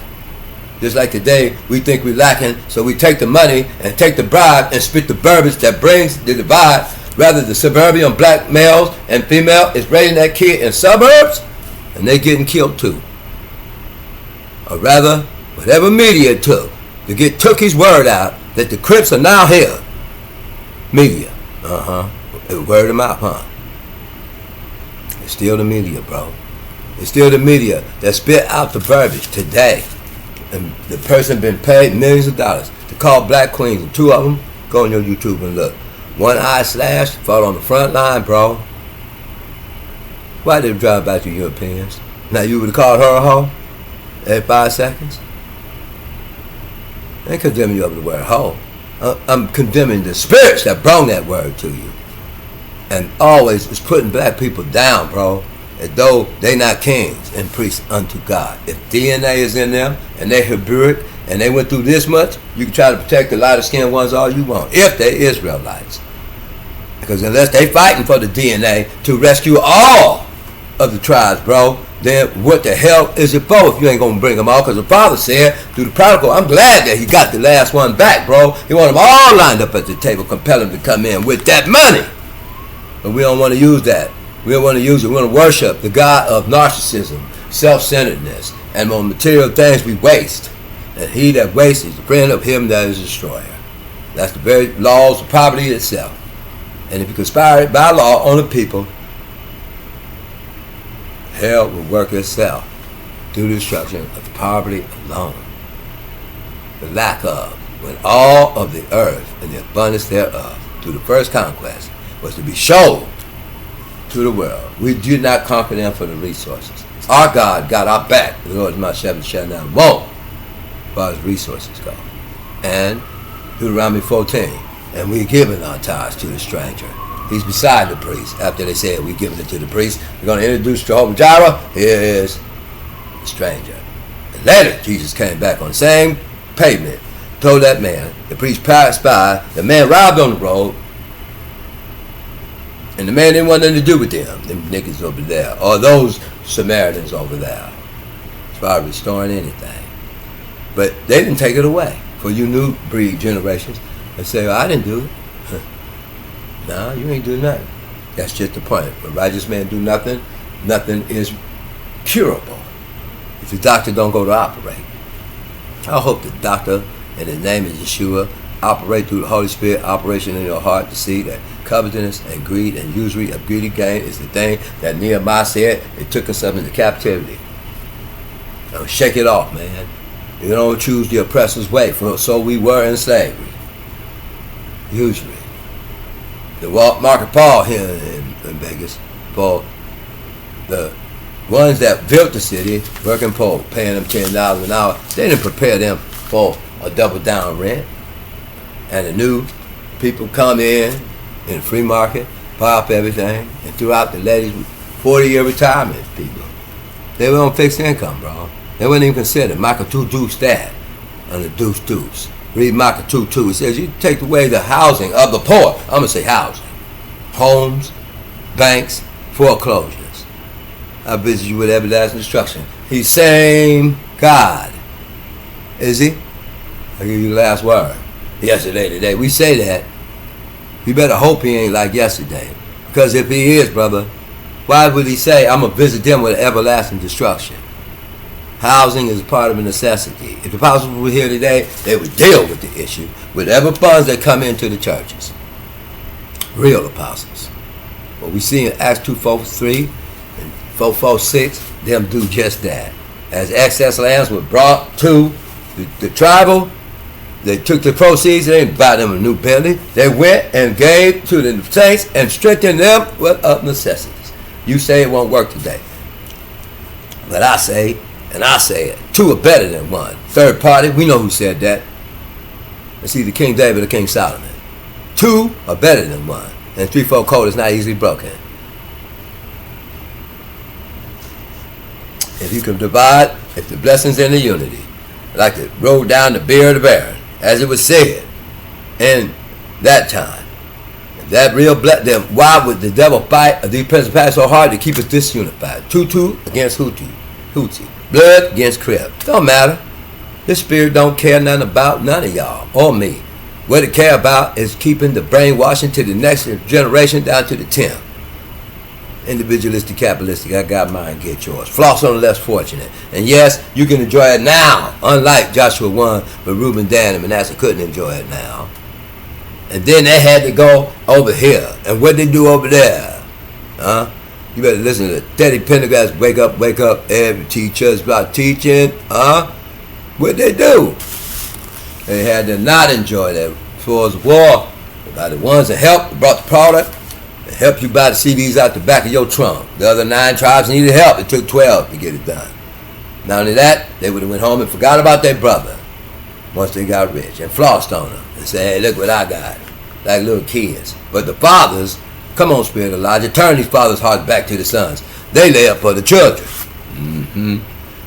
Just like today, we think we're lacking, so we take the money and take the bribe and spit the verbiage that brings the divide. Rather, the suburban black males and female is raising that kid in suburbs, and they getting killed too. Or rather, whatever media it took to get Tookie's word out that the Crips are now here. Media. It word them out, huh? It's still the media, bro. It's still the media that spit out the verbiage today. And the person been paid millions of dollars to call black queens, and two of them, go on your YouTube and look. One eye slashed, fought on the front line, bro. Why did they drive by to Europeans? Now you would have called her a hoe every 5 seconds? I ain't condemning you over the word hoe. I'm condemning the spirits that brought that word to you. And always is putting black people down, bro. As though they not kings and priests unto God. If DNA is in them and they Hebrewic and they went through this much, you can try to protect the lighter skinned ones all you want. If they Israelites. Because unless they fighting for the DNA to rescue all of the tribes, bro, then what the hell is it for if you ain't going to bring them all? Because the Father said through the prodigal, I'm glad that he got the last one back, bro. He want them all lined up at the table, compel them to come in with that money. But we don't want to use that. We don't want to use it. We want to worship the God of narcissism, self-centeredness, and on material things we waste. And he that wastes is the friend of him that is a destroyer. That's the very laws of poverty itself. And if you conspire by law on the people, hell will work itself through the destruction of poverty alone. The lack of, when all of the earth and the abundance thereof, through the first conquest, was to be shown to the world. We did not conquer them for the resources. Our God got our back. The Lord is my shepherd, shall not want, as far as resources go. And Deuteronomy 14, and we given our tithes to the stranger. He's beside the priest. After they said we given it to the priest, we're going to introduce Jehovah Jireh. Here is the stranger. And later, Jesus came back on the same pavement, told that man, the priest passed by, the man robbed on the road, and the man didn't want nothing to do with them niggas over there, or those Samaritans over there, as far as restoring anything. But they didn't take it away. For you new breed generations, they say, I didn't do it. No, you ain't do nothing. That's just the point. When righteous men do nothing, nothing is curable. If the doctor don't go to operate. I hope the doctor, in the name of Yeshua, operate through the Holy Spirit operation in your heart to see that covetousness and greed and usury of greedy gain is the thing that Nehemiah said it took us up into captivity. Now shake it off, man. You don't choose the oppressor's way, for so we were in slavery. Usury. The Market Paul here in Vegas, for the ones that built the city, working poor, paying them $10 an hour, they didn't prepare them for a double down rent. And the new people come in the free market, buy up everything, and throughout the ladies 40-year retirement people. They were on fixed income, bro. They weren't even considered. Micah 2 stat on the deuce. Read Micah 2:2. It says you take away the housing of the poor. I'm gonna say housing. Homes, banks, foreclosures. I visit you with everlasting destruction. He's same God. Is he? I'll give you the last word. Yesterday, today. We say that. You better hope he ain't like yesterday. Because if he is, brother, why would he say, I'm going to visit them with everlasting destruction? Housing is part of a necessity. If the apostles were here today, they would deal with the issue. Whatever funds that come into the churches. Real apostles. What we see in Acts 2:4-3 and 4:4-6, them do just that. As excess lands were brought to the tribal, they took the proceeds, they didn't buy them a new Bentley. They went and gave to the saints and strengthened them with of necessities. You say it won't work today. But I say, and I say it, two are better than one. Third party, we know who said that. It's either King David or King Solomon. Two are better than one. And 3-4 code is not easily broken. If you can divide, if the blessings in the unity, like it rolled down the beer of the barren, as it was said in that time. If that real then why would the devil fight these principalities so hard to keep us disunified? Tutu against Houthi. Blood against Crib. Don't matter. This spirit don't care nothing about none of y'all or me. What it care about is keeping the brainwashing to the next generation down to the 10th. Individualistic, capitalistic, I got mine, get yours. Floss on the less fortunate. And yes, you can enjoy it now, unlike Joshua 1, but Reuben, Dan, and Manasseh couldn't enjoy it now. And then they had to go over here. And what they do over there? Huh? You better listen to Teddy Pendergast, wake up, every teacher's about teaching. Huh? What they do? They had to not enjoy that. As far as war, by the ones that helped, brought the product, help you buy the CDs out the back of your trunk. The other 9 tribes needed help. It took 12 to get it done. Not only that, they would have went home and forgot about their brother once they got rich and flossed on them and said, hey, look what I got, like little kids. But the fathers, come on, Spirit of Elijah, turn these fathers' hearts back to the sons. They lay up for the children.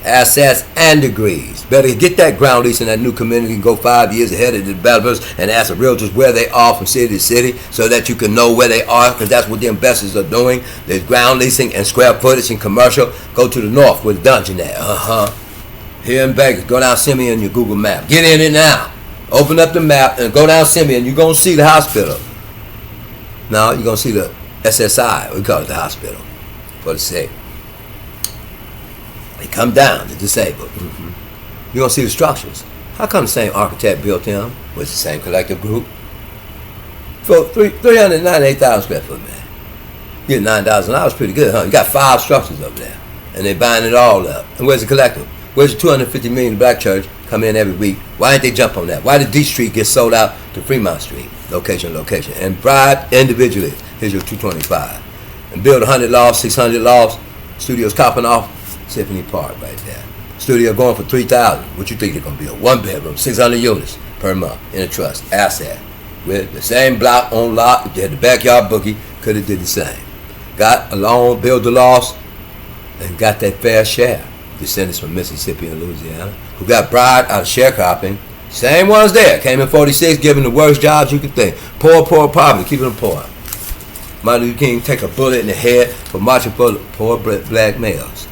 Assets and degrees. Better get that ground lease in that new community and go 5 years ahead of the developers and ask the realtors where they are from city to city so that you can know where they are, because that's what the investors are doing. There's ground leasing and square footage and commercial. Go to the north where the dungeon at. Here in Vegas, go down Simeon in your Google map. Get in it now. Open up the map and go down Simeon. You're going to see the hospital. Now you're going to see the SSI. We call it the hospital for the sick. They come down, the disabled. You're going to see the structures. How come the same architect built them with the same collective group? For 398,000 square foot, man. You get $9,000 pretty good, huh? You got 5 structures over there. And they buying it all up. And where's the collective? Where's the $250 million the black church come in every week? Why didn't they jump on that? Why did D Street get sold out to Fremont Street? Location. And bribe individually. Here's your 225. And build 100 lofts, 600 lofts. Studios copping off. Symphony Park right there. Studio going for $3,000. What you think they're going to build? 1 bedroom, 600 units per month in a trust asset. With the same block on lot. If they had the backyard boogie, could have did the same. Got a loan, built the lofts, and got that fair share. Descendants from Mississippi and Louisiana who got bribed out of sharecropping. Same ones there. Came in 46, giving the worst jobs you could think. Poor, poverty, keeping them poor. Martin Luther King take a bullet in the head for marching for poor black males.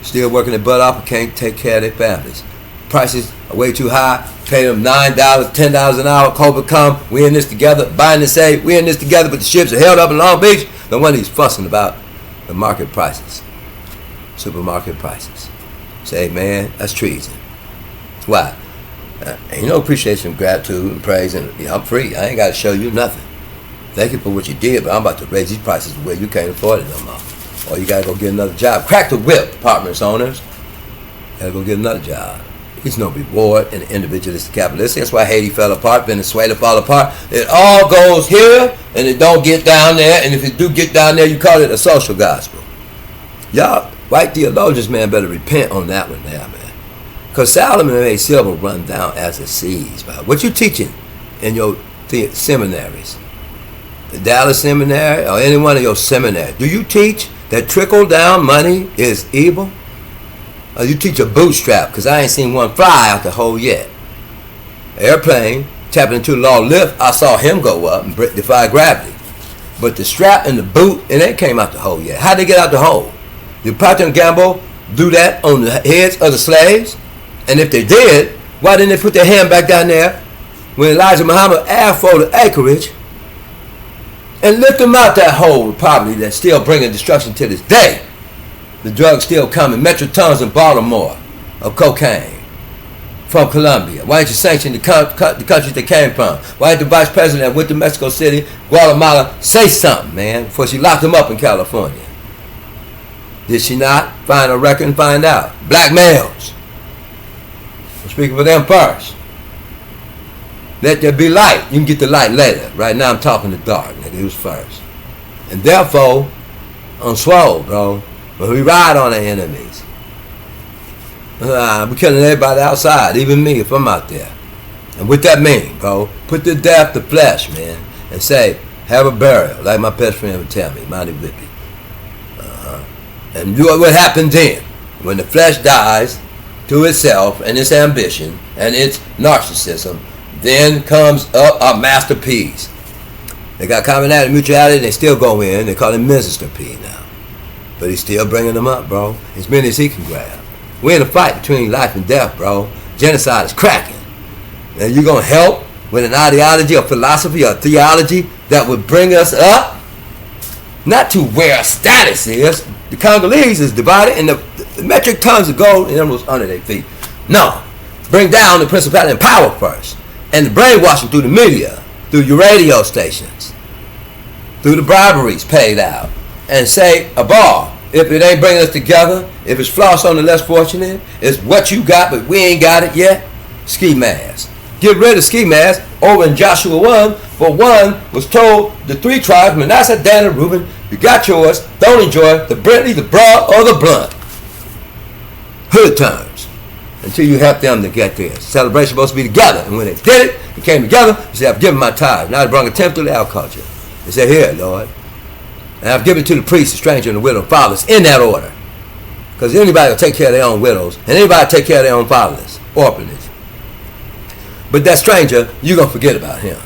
Still working their butt off and can't take care of their families. Prices are way too high. Pay them $9, $10 an hour. COVID come. We in this together. Buying and say we in this together, but the ships are held up in Long Beach. No one he's fussing about the market prices. Supermarket prices. Say, man, that's treason. Why? Ain't no appreciation, gratitude, and praise, and I'm free. I ain't got to show you nothing. Thank you for what you did, but I'm about to raise these prices where you can't afford it no more. Or you got to go get another job. Crack the whip, apartments owners. Got to go get another job. There's no reward in the individualistic capitalist. That's why Haiti fell apart, Venezuela fell apart. It all goes here, and it don't get down there. And if it do get down there, you call it a social gospel. Y'all, white theologians, man, better repent on that one there, man. Because Solomon made silver run down as it seas. Man. What you teaching in your seminaries? The Dallas Seminary or any one of your seminaries? Do you teach that trickle-down money is evil? Or you teach a bootstrap? Because I ain't seen one fly out the hole yet. Airplane, tapping into the law of lift, I saw him go up and defy gravity. But the strap and the boot, it ain't came out the hole yet. How'd they get out the hole? Did Procter & Gamble do that on the heads of the slaves? And if they did, why didn't they put their hand back down there when Elijah Muhammad asked for the acreage and lift them out that hole of poverty that's still bringing destruction to this day? The drugs still coming, metric tons in Baltimore of cocaine from Colombia. Why didn't you sanction the countries they came from? Why didn't the vice president that went to Mexico City, Guatemala, say something, man, before she locked them up in California? Did she not? Find a record and find out. Black males. I'm speaking for them first. Let there be light. You can get the light later. Right now I'm talking the dark, nigga. Who's first? And therefore, I'm swole, bro. When we ride on our enemies, we're killing everybody outside, even me if I'm out there. And what that mean, bro? Put to death the flesh, man, and say, have a burial, like my best friend would tell me, Monty Whippy. And what happens then? When the flesh dies to itself and its ambition and its narcissism, then comes up a masterpiece. They got commonality, mutuality, and they still go in. They call him Minister P now. But he's still bringing them up, bro. As many as he can grab. We're in a fight between life and death, bro. Genocide is cracking. And you're going to help with an ideology or philosophy or theology that would bring us up? Not to where our status is. The Congolese is divided and the metric tons of gold and emeralds under their feet. No. Bring down the principality and power first. And the brainwashing through the media, through your radio stations, through the briberies paid out. And say, a bar, if it ain't bringing us together, if it's floss on the less fortunate, it's what you got but we ain't got it yet, ski mask. Get rid of ski mask over in Joshua 1, for one was told the three tribes, Manasseh, Dan, and Reuben, you got yours, don't enjoy the Bentley, the broad, or the blunt. Hood terms. Until you help them to get there. Celebration supposed to be together. And when they did it, they came together, they said, I've given my tithe. Now they brought a tenth to the agriculture. They said, here, Lord. And I've given it to the priest, the stranger, and the widow, fathers, in that order. Because anybody will take care of their own widows, and anybody will take care of their own fatherless, orphanages. But that stranger, you're going to forget about him.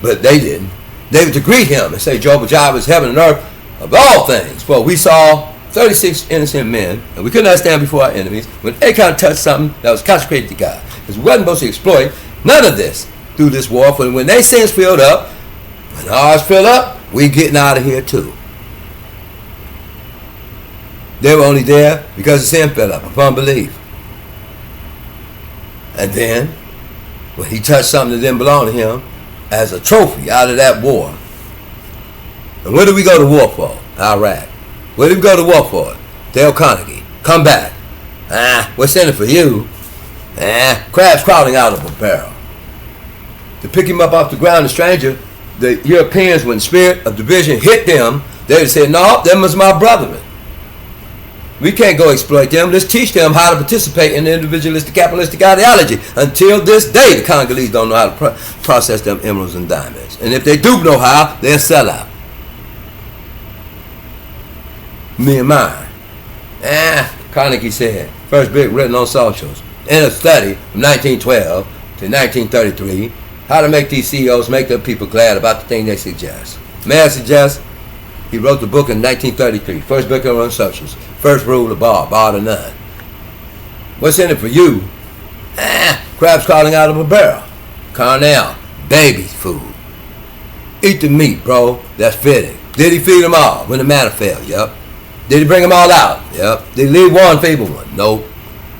But they didn't. They were to greet him and say, Jehovah Jireh is heaven and earth of all things. For we saw 36 innocent men, and we could not stand before our enemies when Achan touched something that was consecrated to God. Because we wasn't supposed to exploit none of this through this war. For when their sins filled up, when ours fill up, we getting out of here too. They were only there because the sin fell up upon belief. And then, when he touched something that didn't belong to him, as a trophy out of that war. And where did we go to war for? Iraq. Where did we go to war for? Dale Carnegie. Come back. What's in it for you? Crabs crawling out of a barrel. To pick him up off the ground, the stranger, the Europeans, when the spirit of division hit them, they would say, no, them was my brethren. We can't go exploit them. Let's teach them how to participate in the individualistic capitalistic ideology. Until this day, the Congolese don't know how to process them emeralds and diamonds. And if they do know how, they'll sell out. Me and mine. Carnegie said, first book written on socials, in a study from 1912 to 1933, how to make these CEOs make their people glad about the thing they suggest. May I suggest? He wrote the book in 1933, first book on socials, first rule of bar to none. What's in it for you? Crabs crawling out of a barrel. Cornell, baby's food. Eat the meat, bro. That's fitting. Did he feed them all when the manna fell? Yep. Did he bring them all out? Yep. Did he leave one feeble one? Nope.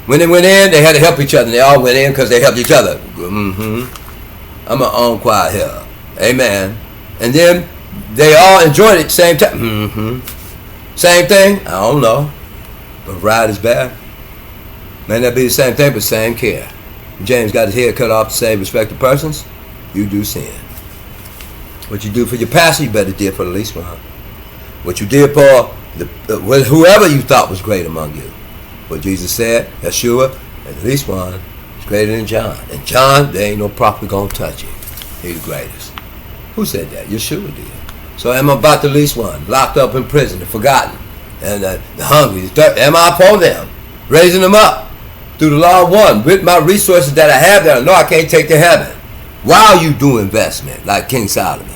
When they went in, they had to help each other. They all went in because they helped each other. I'm an on choir here. Amen. And then they all enjoyed it at the same time. Same thing? I don't know. But right is bad. May not be the same thing, but same care. James got his head cut off to save respected persons. You do sin. What you do for your pastor, you better do for the least one. What you did for whoever you thought was great among you. What Jesus said, Yeshua, at least one is greater than John. And John, there ain't no prophet gonna touch him. He's the greatest. Who said that? Yeshua did. So am I about the least one, locked up in prison and forgotten, and the hungry, the thirsty? Am I upon them, raising them up through the law of one, with my resources that I have that I know I can't take to heaven? While you do investment, like King Solomon.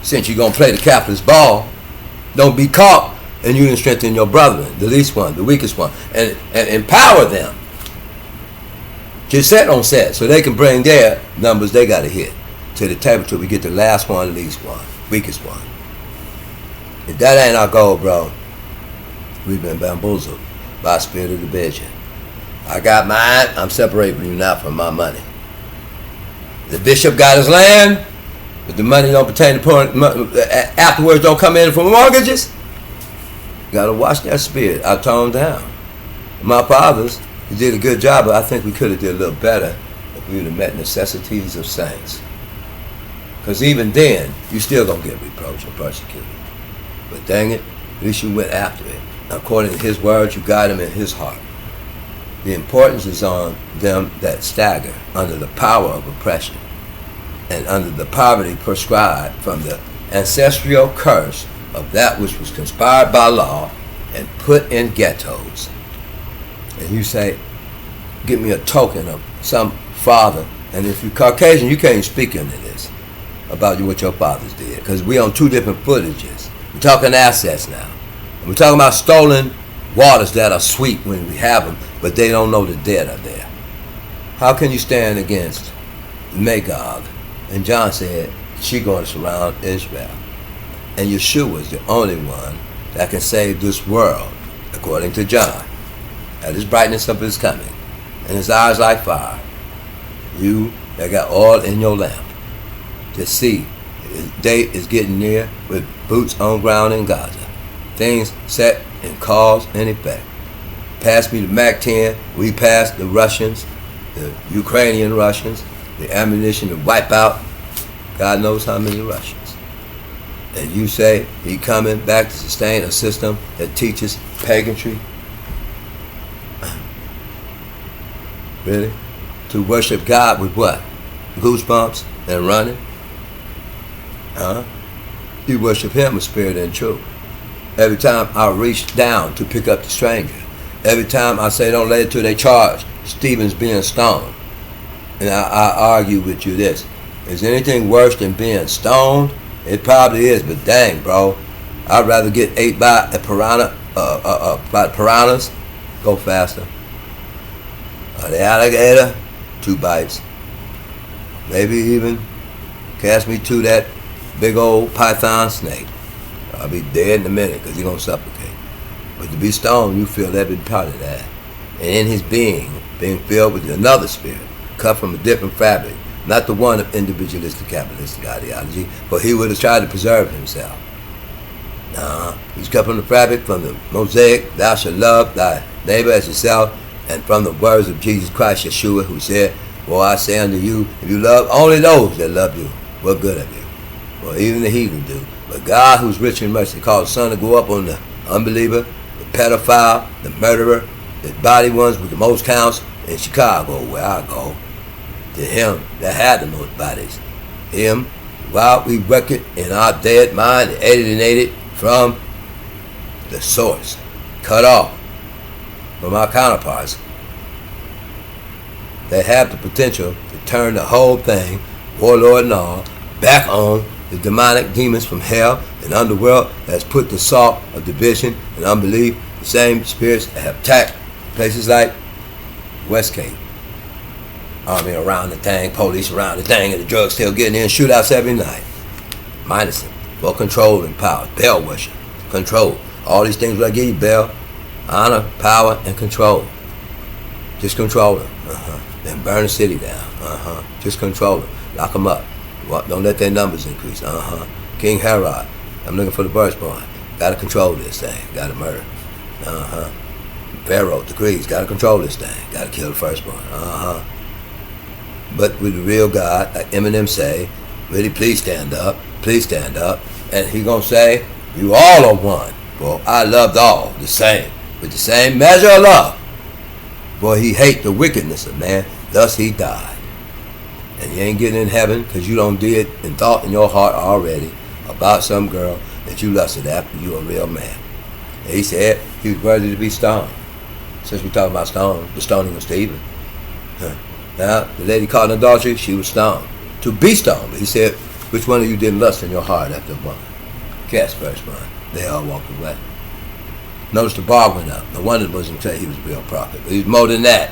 Since you're going to play the capitalist ball, don't be caught and you didn't strengthen your brethren, the least one, the weakest one, and empower them. Just set on set so they can bring their numbers they got to hit to the table till we get the last one, least one, weakest one. If that ain't our goal, bro, we've been bamboozled by a spirit of division. I got mine, I'm separating you now from my money. The bishop got his land, but the money don't pertain to poor, afterwards don't come in from mortgages. You gotta watch that spirit. I toned down. My fathers, he did a good job, but I think we could have did a little better if we would have met necessities of saints. Because even then, you still gonna get reproached and persecuted. But dang it, at least you went after it. According to his words, you got him in his heart. The importance is on them that stagger under the power of oppression and under the poverty prescribed from the ancestral curse of that which was conspired by law and put in ghettos. And you say, give me a token of some father. And if you're Caucasian, you can't speak into this about what your fathers did, because we on two different footages. We're talking assets now. And we're talking about stolen waters that are sweet when we have them, but they don't know the dead are there. How can you stand against Magog? And John said, she's going to surround Israel. And Yeshua is the only one that can save this world, according to John. At his brightness of his coming, and his eyes like fire. You that got oil in your lamp, to see his day is getting near with boots on ground in Gaza. Things set in cause and effect. Pass me the MAC-10, we passed the Russians, the Ukrainian Russians, the ammunition to wipe out God knows how many Russians. And you say he coming back to sustain a system that teaches pagantry? Really? To worship God with what? Goosebumps and running? You worship him with spirit and truth. Every time I reach down to pick up the stranger, every time I say don't let it till they charge Stephen's being stoned, and I argue with you this, is anything worse than being stoned? It probably is, but dang, bro, I'd rather get ate by a piranha, by piranhas. Go faster. The alligator, 2 bites. Maybe even cast me to that big old python snake. I'll be dead in a minute because he's going to supplicate. But to be stoned, you feel every part of that. And in his being filled with another spirit, cut from a different fabric, not the one of individualistic capitalistic ideology, but he would have tried to preserve himself. He's cut from the fabric, from the Mosaic, thou shalt love thy neighbor as yourself, and from the words of Jesus Christ, Yeshua, who said, well, I say unto you, if you love only those that love you, what good have you? Well, even the heathen do. But God, who's rich in mercy, called the sun to go up on the unbeliever, the pedophile, the murderer, the body ones with the most counts in Chicago, where I go, to him that had the most bodies. Him, while we reckon in our dead mind, alienated from the source, cut off from our counterparts that have the potential to turn the whole thing, warlord and all, back on the demonic demons from hell and underworld that's put the salt of division and unbelief, the same spirits that have attacked places like Westgate. Army around the thing, police around the thing, and the drugs still getting in, shootouts every night. Minus it for control and power, Baal worship, control. All these things will I give you, Baal, honor, power, and control. Just control them. Then burn the city down. Just control them. Lock them up. Don't let their numbers increase. King Herod, I'm looking for the firstborn. Got to control this thing. Got to murder. Pharaoh decrees. Got to control this thing. Got to kill the firstborn. But with the real God, like Eminem say, really, please stand up. Please stand up. And he gonna say, you all are one. For I loved all the same, with the same measure of love. For he hate the wickedness of man, thus he died. And you ain't getting in heaven because you don't did and thought in your heart already about some girl that you lusted after you a real man. And he said he was worthy to be stoned. Since we talking about stone, the stoning of Stephen. Now, the lady caught in adultery, she was stoned. To be stoned. But he said, which one of you didn't lust in your heart after one? Cast first one. They all walked away. Notice the bar went up. No wonder Muslims didn't say he was a real prophet. But he was more than that.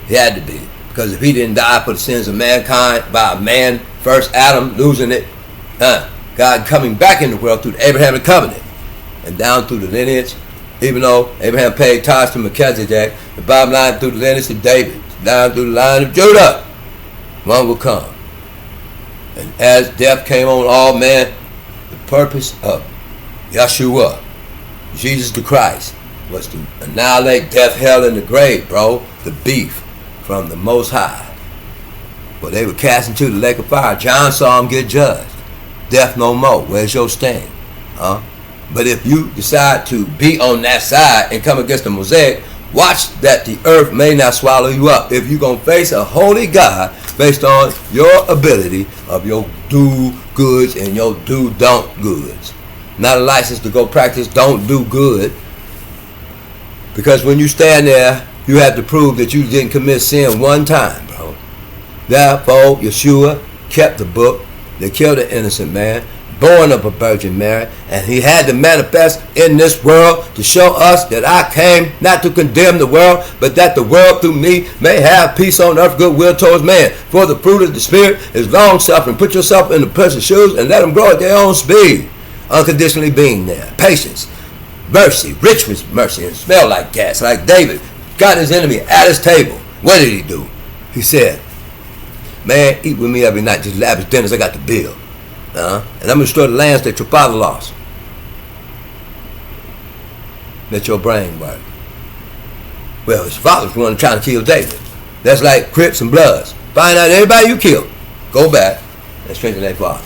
He had to be. Because if he didn't die for the sins of mankind by a man, first Adam losing it, God coming back in the world through the Abrahamic covenant and down through the lineage, even though Abraham paid tithes to Melchizedek, the bottom line through the lineage of David, down through the line of Judah, one will come. And as death came on all men, the purpose of Yeshua, Jesus the Christ, was to annihilate death, hell, and the grave, bro. The beef from the Most High. Well, they were cast into the lake of fire. John saw them get judged. Death no more. Where's your sting? But if you decide to be on that side and come against the Mosaic, watch that the earth may not swallow you up. If you're going to face a holy God based on your ability of your do goods and your do don't goods. Not a license to go practice don't do good. Because when you stand there, you have to prove that you didn't commit sin one time, bro. Therefore, Yeshua kept the book. They killed an innocent man, born of a Virgin Mary, and he had to manifest in this world to show us that I came not to condemn the world, but that the world through me may have peace on earth, goodwill towards man. For the fruit of the Spirit is long-suffering. Put yourself in the person's shoes and let them grow at their own speed. Unconditionally being there. Patience, mercy, rich with mercy, and smell like gas, like David got his enemy at his table. What did he do? He said, man, eat with me every night, just lavish dinners, I got the bill. And I'm going to restore the lands that your father lost. Let your brain work. Well, his father was the one trying to kill David. That's like Crips and Bloods. Find out everybody you killed. Go back and strengthen their father.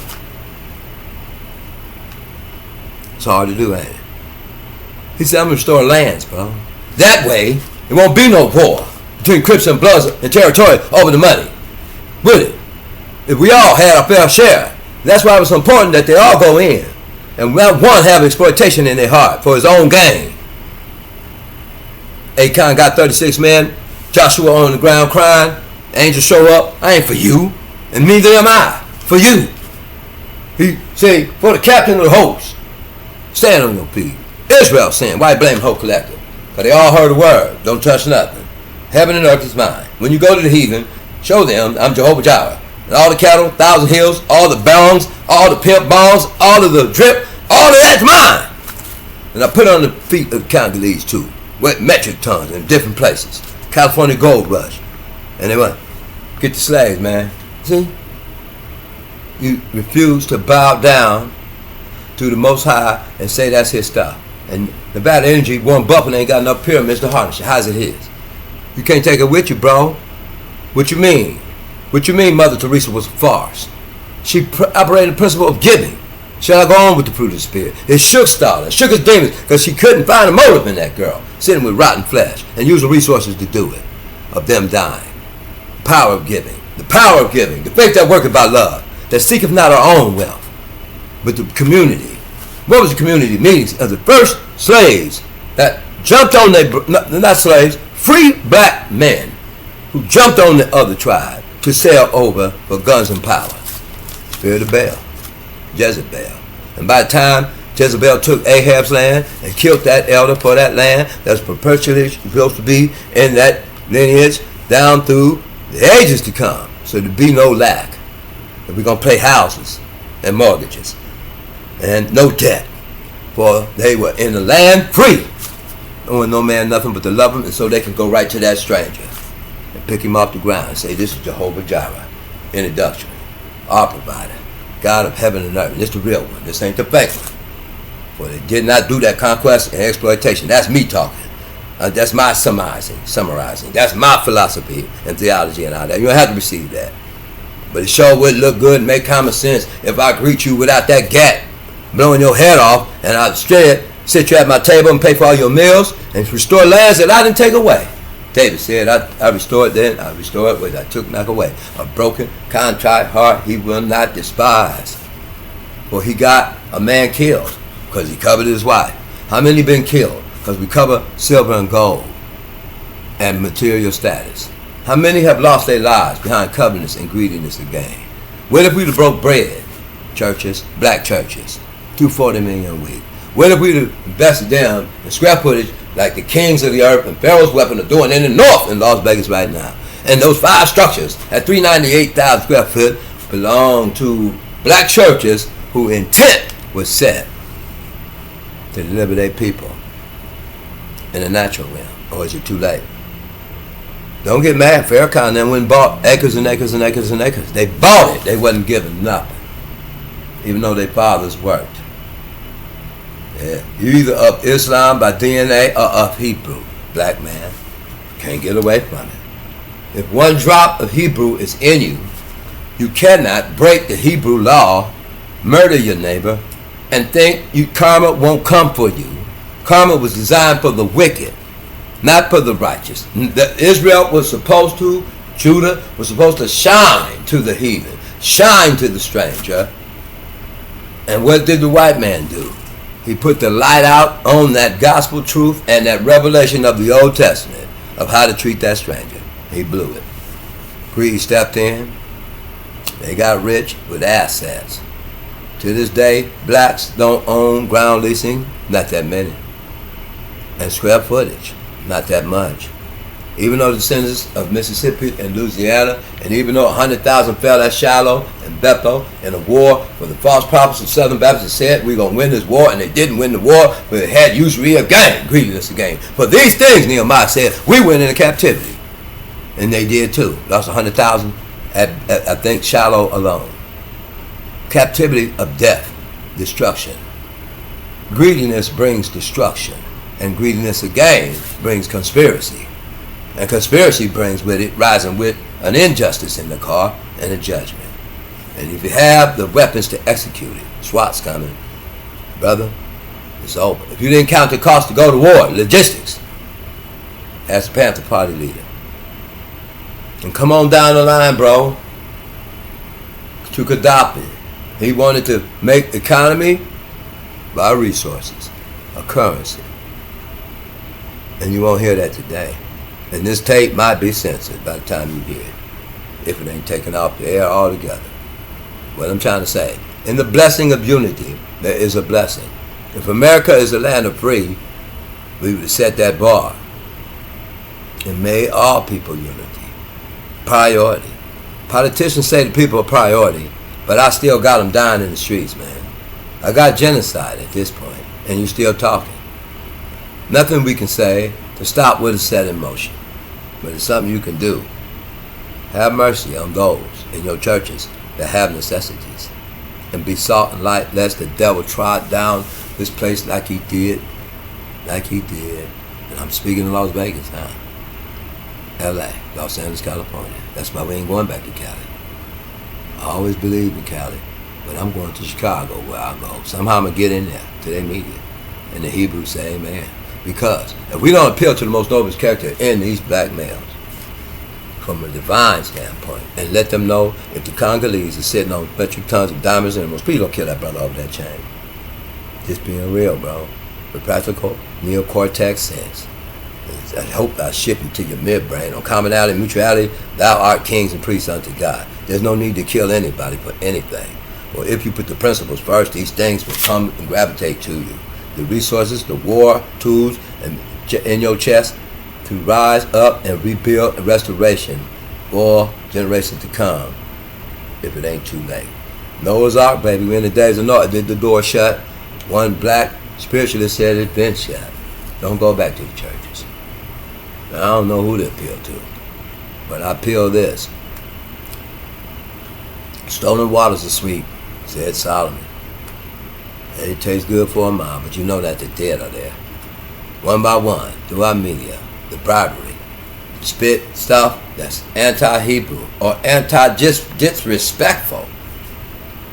It's hard to do, ain't it? He said, I'm going to restore lands, bro. That way, there won't be no war between Crips and Bloods and territory over the money. Would it? If we all had our fair share. That's why it was important that they all go in. And not one have exploitation in their heart for his own gain. Achan got 36 men. Joshua on the ground crying. Angels show up. I ain't for you. And neither am I. For you. He said, for the captain of the host. Stand on your feet. Israel saying, why blame the whole collective? Because they all heard the word. Don't touch nothing. Heaven and earth is mine. When you go to the heathen, show them I'm Jehovah Jireh. And all the cattle, 1,000 hills, all the bells, all the pimp balls, all of the drip, all of that's mine. And I put on the feet of the Congolese too. Went metric tons in different places. California gold rush. And they went, get the slaves, man. See? You refuse to bow down to the Most High and say that's his stuff. And Nevada Energy, Warren Buffett ain't got enough pyramids to harness it. How's it his? You can't take it with you, bro. What you mean? What you mean Mother Teresa was a farce? She operated the principle of giving. Shall I go on with the fruit of the Spirit? It shook Stalin, shook his demons, because she couldn't find a motive in that girl, sitting with rotten flesh, and use the resources to do it, of them dying. The power of giving. The power of giving. The faith that worketh by love, that seeketh not our own wealth, but the community. What was the community meetings of the first slaves that jumped on not slaves, free black men who jumped on the other tribe to sail over for guns and power? Spirit of Baal, Jezebel. And by the time Jezebel took Ahab's land and killed that elder for that land that's perpetually supposed to be in that lineage down through the ages to come, so there be no lack. And we're going to pay houses and mortgages and no debt, for they were in the land free, owing no man nothing but to love them, and so they can go right to that stranger. pick him off the ground and say, this is Jehovah Jireh. Introduction. Our provider. God of heaven and earth. And this is the real one. This ain't the fake one. For they did not do that conquest and exploitation. That's me talking. That's my summarizing. That's my philosophy and theology and all that. You don't have to receive that. But it sure would look good and make common sense if I greet you without that gat blowing your head off, and I'd instead sit you at my table and pay for all your meals and restore lands that I didn't take away. David said, I restored then, I restored what I took not away. A broken, contrite heart he will not despise. For he got a man killed because he covered his wife. How many been killed? Because we cover silver and gold and material status. How many have lost their lives behind covetousness and greediness of gain? What if we'd have broke bread? Churches, black churches, 240 million a week. What if we'd have invested them in square footage like the kings of the earth and Pharaoh's weapon are doing in the north in Las Vegas right now? And those 5 structures at 398,000 square foot belong to black churches whose intent was set to deliver their people in the natural realm. Or is it too late? Don't get mad. Farrakhan then went and bought acres and acres and acres and acres. They bought it. They wasn't given nothing. Even though their fathers worked. Yeah. You either of Islam by DNA or of Hebrew. Black man. Can't get away from it. If one drop of Hebrew is in you, you cannot break the Hebrew law, murder your neighbor, and think karma won't come for you. Karma was designed for the wicked, not for the righteous. Israel was supposed to, Judah was supposed to shine to the heathen, shine to the stranger. And what did the white man do? He put the light out on that gospel truth and that revelation of the Old Testament of how to treat that stranger. He blew it. Greed stepped in. They got rich with assets. To this day, blacks don't own ground leasing, not that many. And square footage, not that much. Even though the descendants of Mississippi and Louisiana, and even though 100,000 fell at Shiloh and Bethel in a war where the false prophets of Southern Baptists said we're going to win this war, and they didn't win the war, but it had usury of gain, greediness of gain. For these things, Nehemiah said, we went into captivity. And they did too. Lost 100,000 at I think, Shiloh alone. Captivity of death, destruction. Greediness brings destruction. And greediness of gain brings conspiracy. And conspiracy brings with it rising with an injustice in the car and a judgment. And if you have the weapons to execute it, SWAT's coming, brother, it's over. If you didn't count the cost to go to war, logistics, ask the Panther Party leader. And come on down the line, bro, to Gaddafi. He wanted to make economy by resources, a currency. And you won't hear that today. And this tape might be censored by the time you hear it, if it ain't taken off the air altogether. What I'm trying to say, in the blessing of unity, there is a blessing. If America is a land of free, we would have set that bar and made all people unity. Priority. Politicians say the people are priority, but I still got them dying in the streets, man. I got genocide at this point, and you still talking. Nothing we can say to stop what is set in motion, but it's something you can do. Have mercy on those in your churches that have necessities, and be salt and light, lest the devil trot down this place like he did. And I'm speaking in Las Vegas now. LA, Los Angeles, California. That's why we ain't going back to Cali. I always believed in Cali, but I'm going to Chicago where I go. Somehow I'm going to get in there to their media. And the Hebrews say amen. Because if we don't appeal to the most noblest character in these black males from a divine standpoint and let them know if the Congolese is sitting on metric tons of diamonds and emeralds, please don't kill that brother over that chain. Just being real, bro. With practical neocortex sense. I hope I shift you to your midbrain. On commonality, mutuality, thou art kings and priests unto God. There's no need to kill anybody for anything. Or if you put the principles first, these things will come and gravitate to you. The resources, the war tools, and in your chest to rise up and rebuild and restoration for generations to come. If it ain't too late. Noah's Ark, baby. We're in the days of Noah. Did the door shut? One black spiritualist said it's been shut. Don't go back to the churches. I don't know who to appeal to. But I peel this. Stolen waters are sweet, said Solomon. And it tastes good for a mile, but you know that the dead are there. One by one, throughout media, the bribery, the spit stuff that's anti-Hebrew or disrespectful.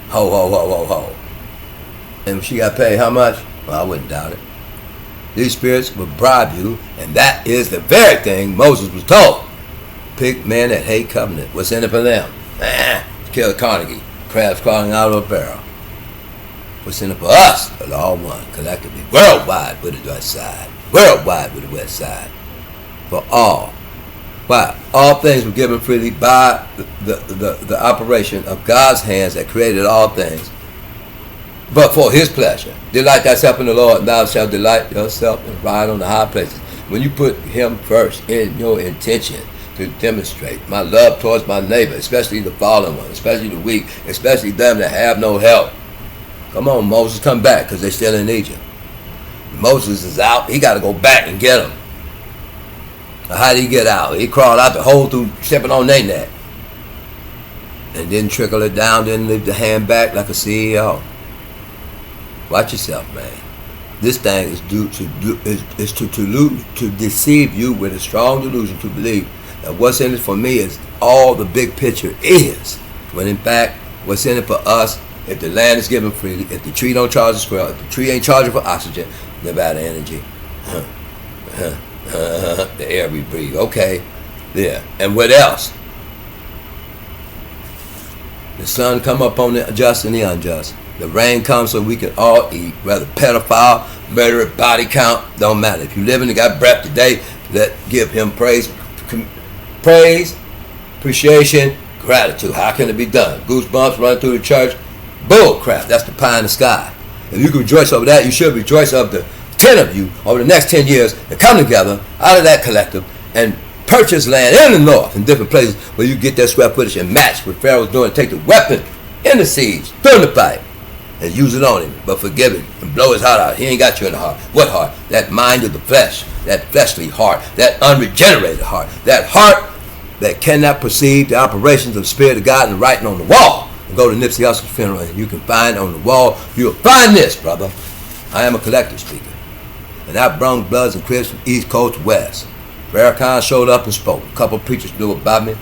Ho, ho, ho, ho, ho. And she got paid how much? Well, I wouldn't doubt it. These spirits will bribe you, and that is the very thing Moses was told. Pick men that hate covenant. What's in it for them? Kill Carnegie. Crabs crawling out of a barrel. What's in it for us? But all one, collectively, worldwide with the west side. Worldwide with the west side. For all. Why? All things were given freely by the operation of God's hands that created all things, but for his pleasure. Delight thyself in the Lord, and thou shalt delight yourself and ride on the high places. When you put him first in your intention to demonstrate my love towards my neighbor, especially the fallen one, especially the weak, especially them that have no help. Come on, Moses, come back, because they're still in Egypt. Moses is out. He got to go back and get them. How did he get out? He crawled out the hole through stepping on their neck. And didn't trickle it down, didn't leave the hand back like a CEO. Watch yourself, man. This thing is to deceive you with a strong delusion to believe that what's in it for me is all the big picture is. When in fact, what's in it for us, if the land is given freely, if the tree don't charge the squirrel, if the tree ain't charging for oxygen, live out of energy. The air we breathe. Okay. Yeah. And what else? The sun come up on the just and the unjust. The rain comes so we can all eat. Whether pedophile, murderer, body count, don't matter. If you living and got breath today, give him praise, appreciation, gratitude. How can it be done? Goosebumps running through the church. Bull crap. That's the pie in the sky. If you can rejoice over that, you should rejoice over the 10 of you over the next 10 years to come together out of that collective and purchase land in the north in different places where you get that square footage and match what Pharaoh's doing. Take the weapon in the siege, throw the fight, and use it on him, but forgive him and blow his heart out. He ain't got you in the heart. What heart? That mind of the flesh, that fleshly heart, that unregenerated heart, that heart that cannot perceive the operations of the Spirit of God and writing on the wall. And go to Nipsey Hussle's funeral and you can find on the wall, you'll find this, brother. I am a collective speaker. And I brung Bloods and Crips from East Coast to West. Farrakhan showed up and spoke. A couple of preachers knew about me.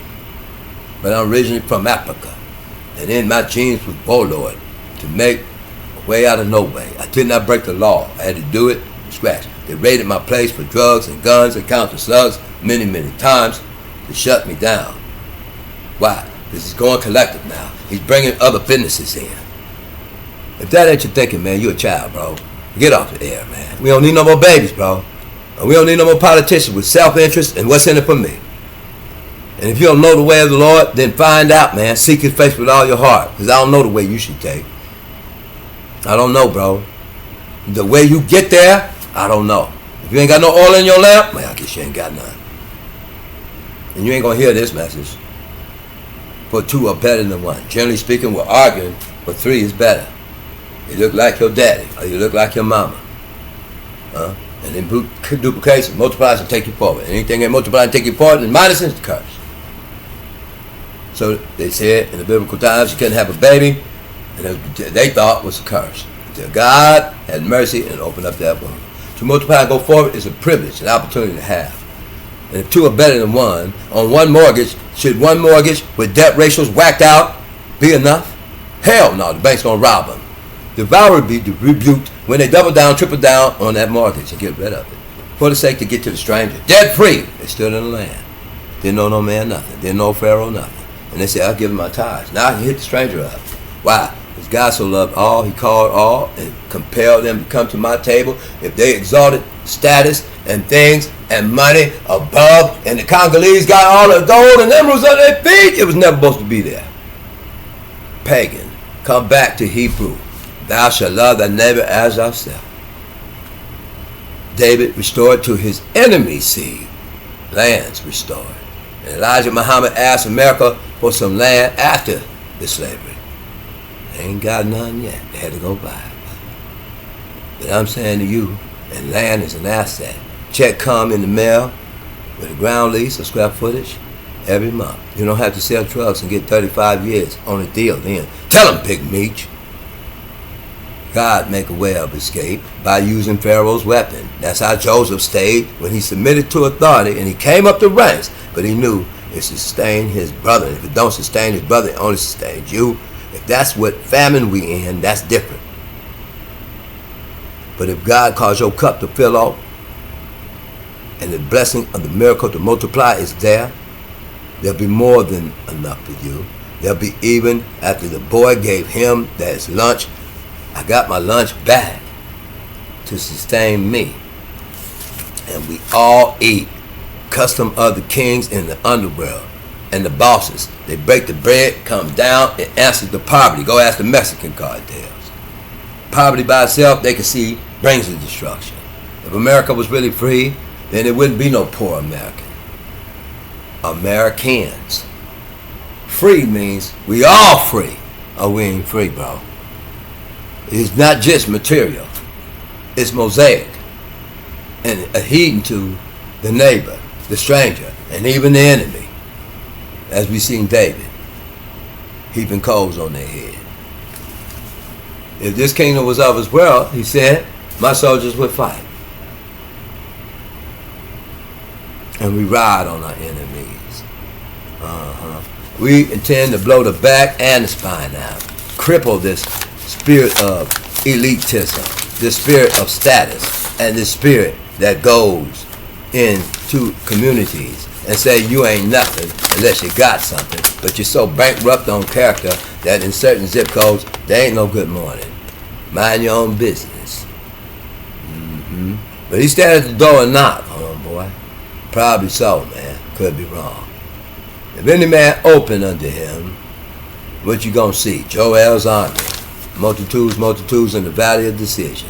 But I'm originally from Africa. And in my genes was warlord to make a way out of no way. I did not break the law. I had to do it from scratch. They raided my place for drugs and guns and counter slugs many, many times to shut me down. Why? This is going collective now. He's bringing other businesses in. If that ain't your thinking, man, you're a child, bro. Get off the air, man. We don't need no more babies, bro. And we don't need no more politicians with self-interest and what's in it for me. And if you don't know the way of the Lord, then find out, man. Seek his face with all your heart. Because I don't know the way you should take. I don't know, bro. The way you get there, I don't know. If you ain't got no oil in your lamp, well, I guess you ain't got none. And you ain't going to hear this message. For two are better than one. Generally speaking, we're arguing, but three is better. You look like your daddy, or you look like your mama. And then duplication, multiplies and take you forward. Anything that multiplies and take you forward, and minus is the curse. So they said in the biblical times you couldn't have a baby, and they thought was a curse. Until God had mercy and opened up that womb. To multiply and go forward is a privilege, an opportunity to have. And if two are better than one, on one mortgage, should one mortgage with debt ratios whacked out be enough? Hell no, the bank's going to rob them. The vow would be rebuked when they double down, triple down on that mortgage and get rid of it. For the sake to get to the stranger. Debt free. They stood in the land. Didn't know no man nothing. Didn't know Pharaoh nothing. And they said, I'll give him my tithes. Now I can hit the stranger up. Why? Because God so loved all, he called all and compelled them to come to my table. If they exalted status and things and money above, and the Congolese got all the gold and emeralds on their feet, it was never supposed to be there. Pagan. Come back to Hebrew. Thou shalt love thy neighbor as thyself. David restored to his enemy's seed. Lands restored. And Elijah Muhammad asked America for some land after the slavery. They ain't got none yet. They had to go buy it. But I'm saying to you, and land is an asset. Check come in the mail with a ground lease or square footage. every month. You don't have to sell drugs and get 35 years on a deal then. Tell him, Big Meech. God make a way of escape by using Pharaoh's weapon. That's how Joseph stayed when he submitted to authority and he came up the ranks. But he knew it sustained his brother. If it don't sustain his brother, it only sustains you. If that's what famine we in, that's different. But if God calls your cup to fill out and the blessing of the miracle to multiply is there, there'll be more than enough for you. There'll be even after the boy gave him his lunch. I got my lunch back to sustain me. And we all eat. Custom of the kings in the underworld and the bosses. They break the bread, come down, and answer the poverty. Go ask the Mexican cartels. Poverty by itself, they can see, brings the destruction. If America was really free, then there wouldn't be no poor American. Americans. Free means we all free. Oh, we ain't free, bro. It's not just material. It's mosaic. And heeding to the neighbor, the stranger, and even the enemy. As we seen David heaping coals on their head. If this kingdom was of his world, he said, my soldiers would fight. And we ride on our enemies. We intend to blow the back and the spine out. Cripple this spirit of elitism, this spirit of status, and this spirit that goes into communities and say you ain't nothing unless you got something, but you're so bankrupt on character that in certain zip codes, there ain't no good morning. Mind your own business. But he stands at the door and knock, boy. Probably so, man. Could be wrong. If any man open unto him, what you gonna see? Joel's army. Multitudes in the valley of decision.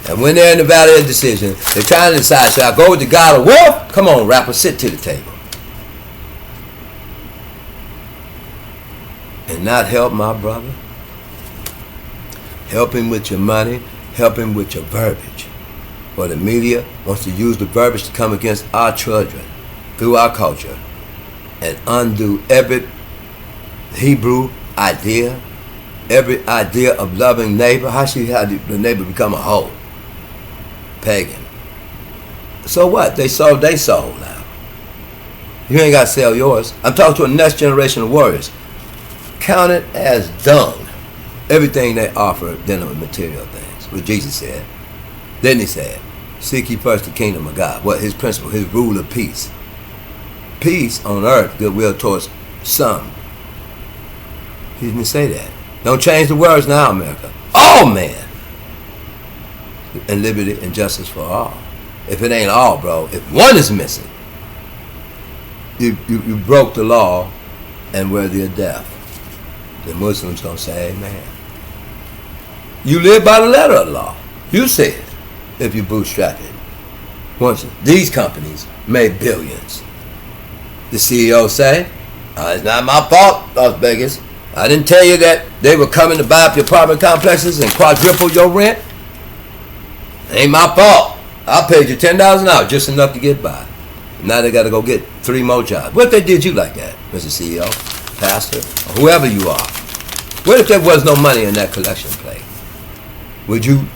And when they're in the valley of decision, they're trying to decide, should I go with the God of wealth? Come on, rapper, sit to the table. And not help my brother. Help him with your money. Help him with your verbiage. For the media wants to use the verbiage to come against our children through our culture and undo every Hebrew idea, every idea of loving neighbor. How should the neighbor become a hoe? Pagan. So what? They sold their soul now. You ain't got to sell yours. I'm talking to a next generation of warriors. Count it as dung. Everything they offer than the material things. What Jesus said. Then he said, seek ye first the kingdom of God. What? His principle, his rule of peace. Peace on earth, goodwill towards some. He didn't say that. Don't change the words now, America. All men. And liberty and justice for all. If it ain't all, bro, if one is missing, you broke the law and worthy of death. The Muslims gonna say amen. You live by the letter of the law. You said, if you bootstrap it. Once these companies made billions. The CEO say, it's not my fault, Las Vegas. I didn't tell you that they were coming to buy up your apartment complexes and quadruple your rent. It ain't my fault. I paid you $10 an hour, just enough to get by. Now they got to go get 3 more jobs. What if they did you like that, Mr. CEO, pastor, or whoever you are? What if there was no money in that collection plate? Would you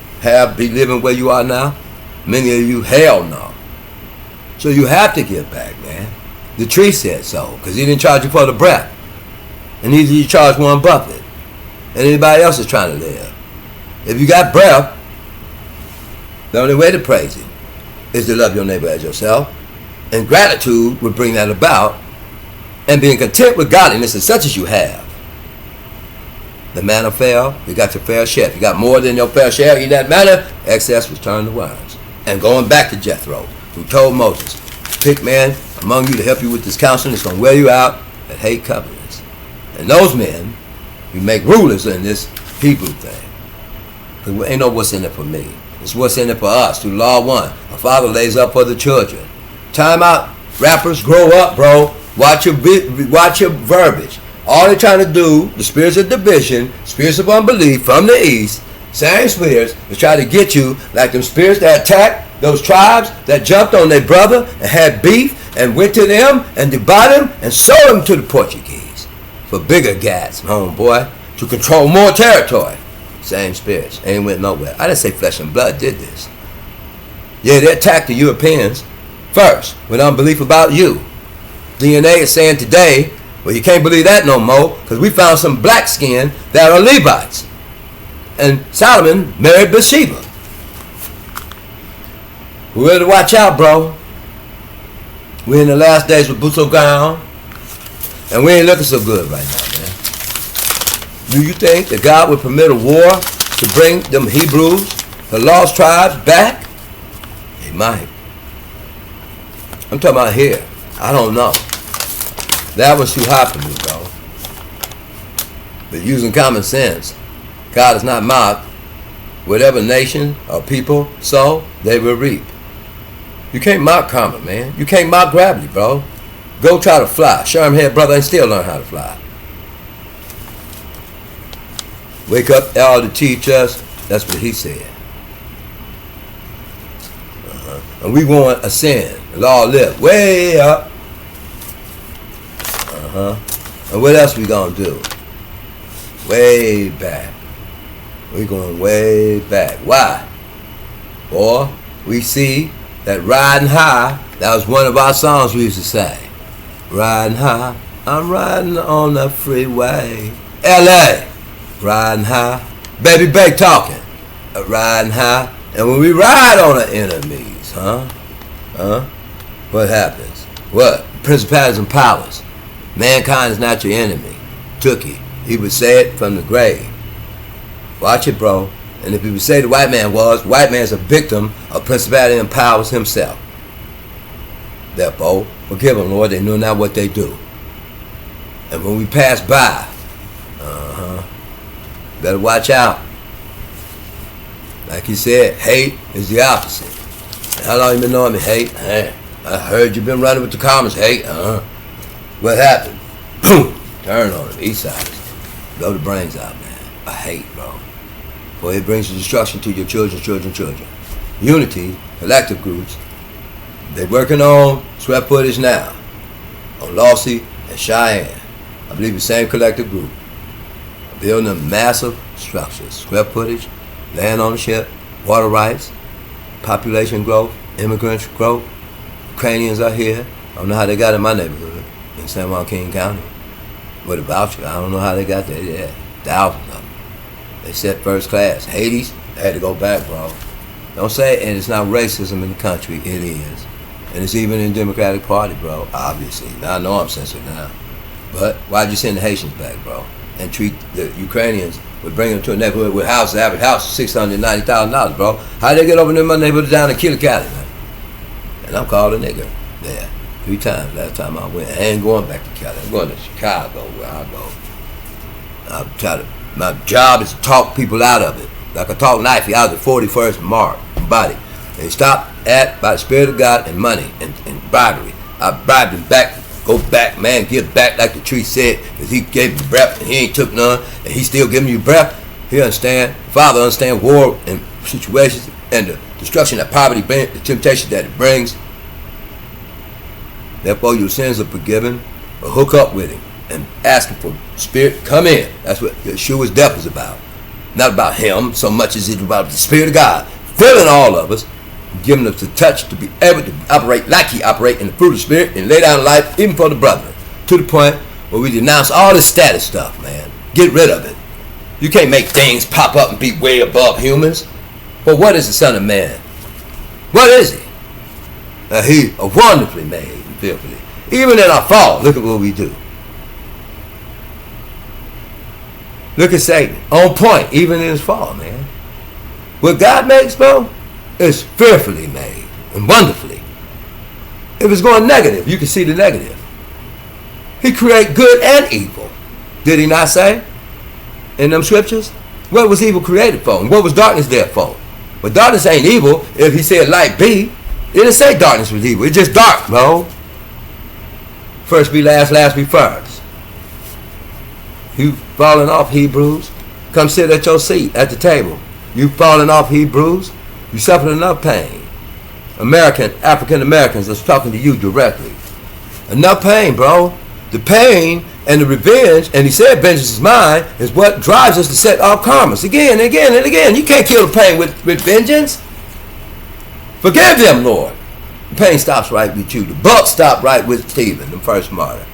be living where you are now? Many of you, hell no. So you have to give back, man. The tree said so, because he didn't charge you for the breath. And neither you charge Warren Buffett. And anybody else is trying to live. If you got breath, the only way to praise him is to love your neighbor as yourself. And gratitude would bring that about. And being content with godliness is such as you have. The manna fell, you got your fair share. If you got more than your fair share, eat that manna, excess was turned to worms. And going back to Jethro, who told Moses, pick man among you to help you with this counsel, it's going to wear you out that hate covenants. And those men, you make rulers in this Hebrew thing. Because ain't no what's in it for me. It's what's in it for us. Through Law 1, a father lays up for the children. Time out. Rappers, grow up, bro. Watch your verbiage. All they're trying to do, the spirits of division, spirits of unbelief from the east, same spirits, is try to get you like them spirits that attacked those tribes that jumped on their brother and had beef and went to them and divided them and sold them to the Portuguese for bigger gats, homeboy, to control more territory. Same spirits. Ain't went nowhere. I didn't say flesh and blood did this. Yeah, they attacked the Europeans first with unbelief about you. DNA is saying today, well, you can't believe that no more because we found some black skin that are Levites. And Solomon married Bathsheba. We better watch out, bro. We're in the last days with boots on ground, and we ain't looking so good right now, man. Do you think that God would permit a war to bring them Hebrews, the lost tribes, back? He might. I'm talking about here. I don't know. That was too hot for me, bro. But using common sense, God is not mocked. Whatever nation or people sow, they will reap. You can't mock karma, man. You can't mock gravity, bro. Go try to fly. Sherm head brother and still learn how to fly. Wake up, all to teach us. That's what he said. And we want to ascend. Law live way up. And what else we gonna do? Way back. We going way back. Why? Or we see that riding high, that was one of our songs we used to say. Riding high, I'm riding on the freeway. LA, riding high. Baby Bay talking. Riding high. And when we ride on our enemies, what happens? What? Principalities and powers. Mankind is not your enemy. Tookie. He would say it from the grave. Watch it, bro. And if he would say the white man is a victim of principality and powers himself. Therefore, forgive them, Lord. They know not what they do. And when we pass by, better watch out. Like he said, hate is the opposite. How long you been knowing me? Hate? I heard you been running with the comments. Hate? What happened? Boom! Turn on him. East side. Blow the brains out, man. I hate, bro. Boy, it brings destruction to your children. Unity, collective groups, they're working on square footage now. On Lossy and Cheyenne. I believe the same collective group. Building a massive structures. Square footage, land ownership, water rights, population growth, immigrant growth. Ukrainians are here. I don't know how they got in my neighborhood in San Juan King County. With a voucher, I don't know how they got there. Yeah, thousands of them. They said first class. Hades, they had to go back, bro. Don't say, and it's not racism in the country. It is. And it's even in the Democratic Party, bro, obviously. Now I know I'm censored now. But why'd you send the Haitians back, bro? And treat the Ukrainians with bringing them to a neighborhood with average house, $690,000, bro. How'd they get over in my neighborhood down in Killicuddy, man? And I'm called a nigger there 3 times last time I went. I ain't going back to Cali. I'm going to Chicago where I go. My job is to talk people out of it. Like I talk knifey out of the 41st mark body. They stop at by the Spirit of God and money and bribery. I bribed him back. Go back, man. Give back like the tree said. Because he gave you breath and he ain't took none. And he still giving you breath. He understand. Father understand war and situations and the destruction that poverty brings, the temptation that it brings. Therefore your sins are forgiven. But hook up with him and ask him for Spirit. Come in. That's what Yeshua's death is about. Not about him so much as it's about the Spirit of God filling all of us, giving us the touch to be able to operate like he operates in the fruit of the Spirit and lay down life even for the brethren. To the point where we denounce all this status stuff, man. Get rid of it. You can't make things pop up and be way above humans. But what is the Son of Man? What is he? He are wonderfully made and fearfully. Even in our fall, look at what we do. Look at Satan. On point, even in his fall, man. What God makes, bro, is fearfully made and wonderfully. If it's going negative, you can see the negative. He created good and evil. Did he not say in them scriptures? What was evil created for? And what was darkness there for? But darkness ain't evil. If he said light be, it didn't say darkness was evil. It's just dark, bro. First be last, last be first. You falling off, Hebrews? Come sit at your seat at the table. You falling off, Hebrews? You suffering enough pain. African Americans, that's talking to you directly. Enough pain, bro. The pain and the revenge, and he said vengeance is mine, is what drives us to set off karmas again and again and again. You can't kill the pain with vengeance. Forgive them, Lord. The pain stops right with you. The buck stopped right with Stephen, the first martyr.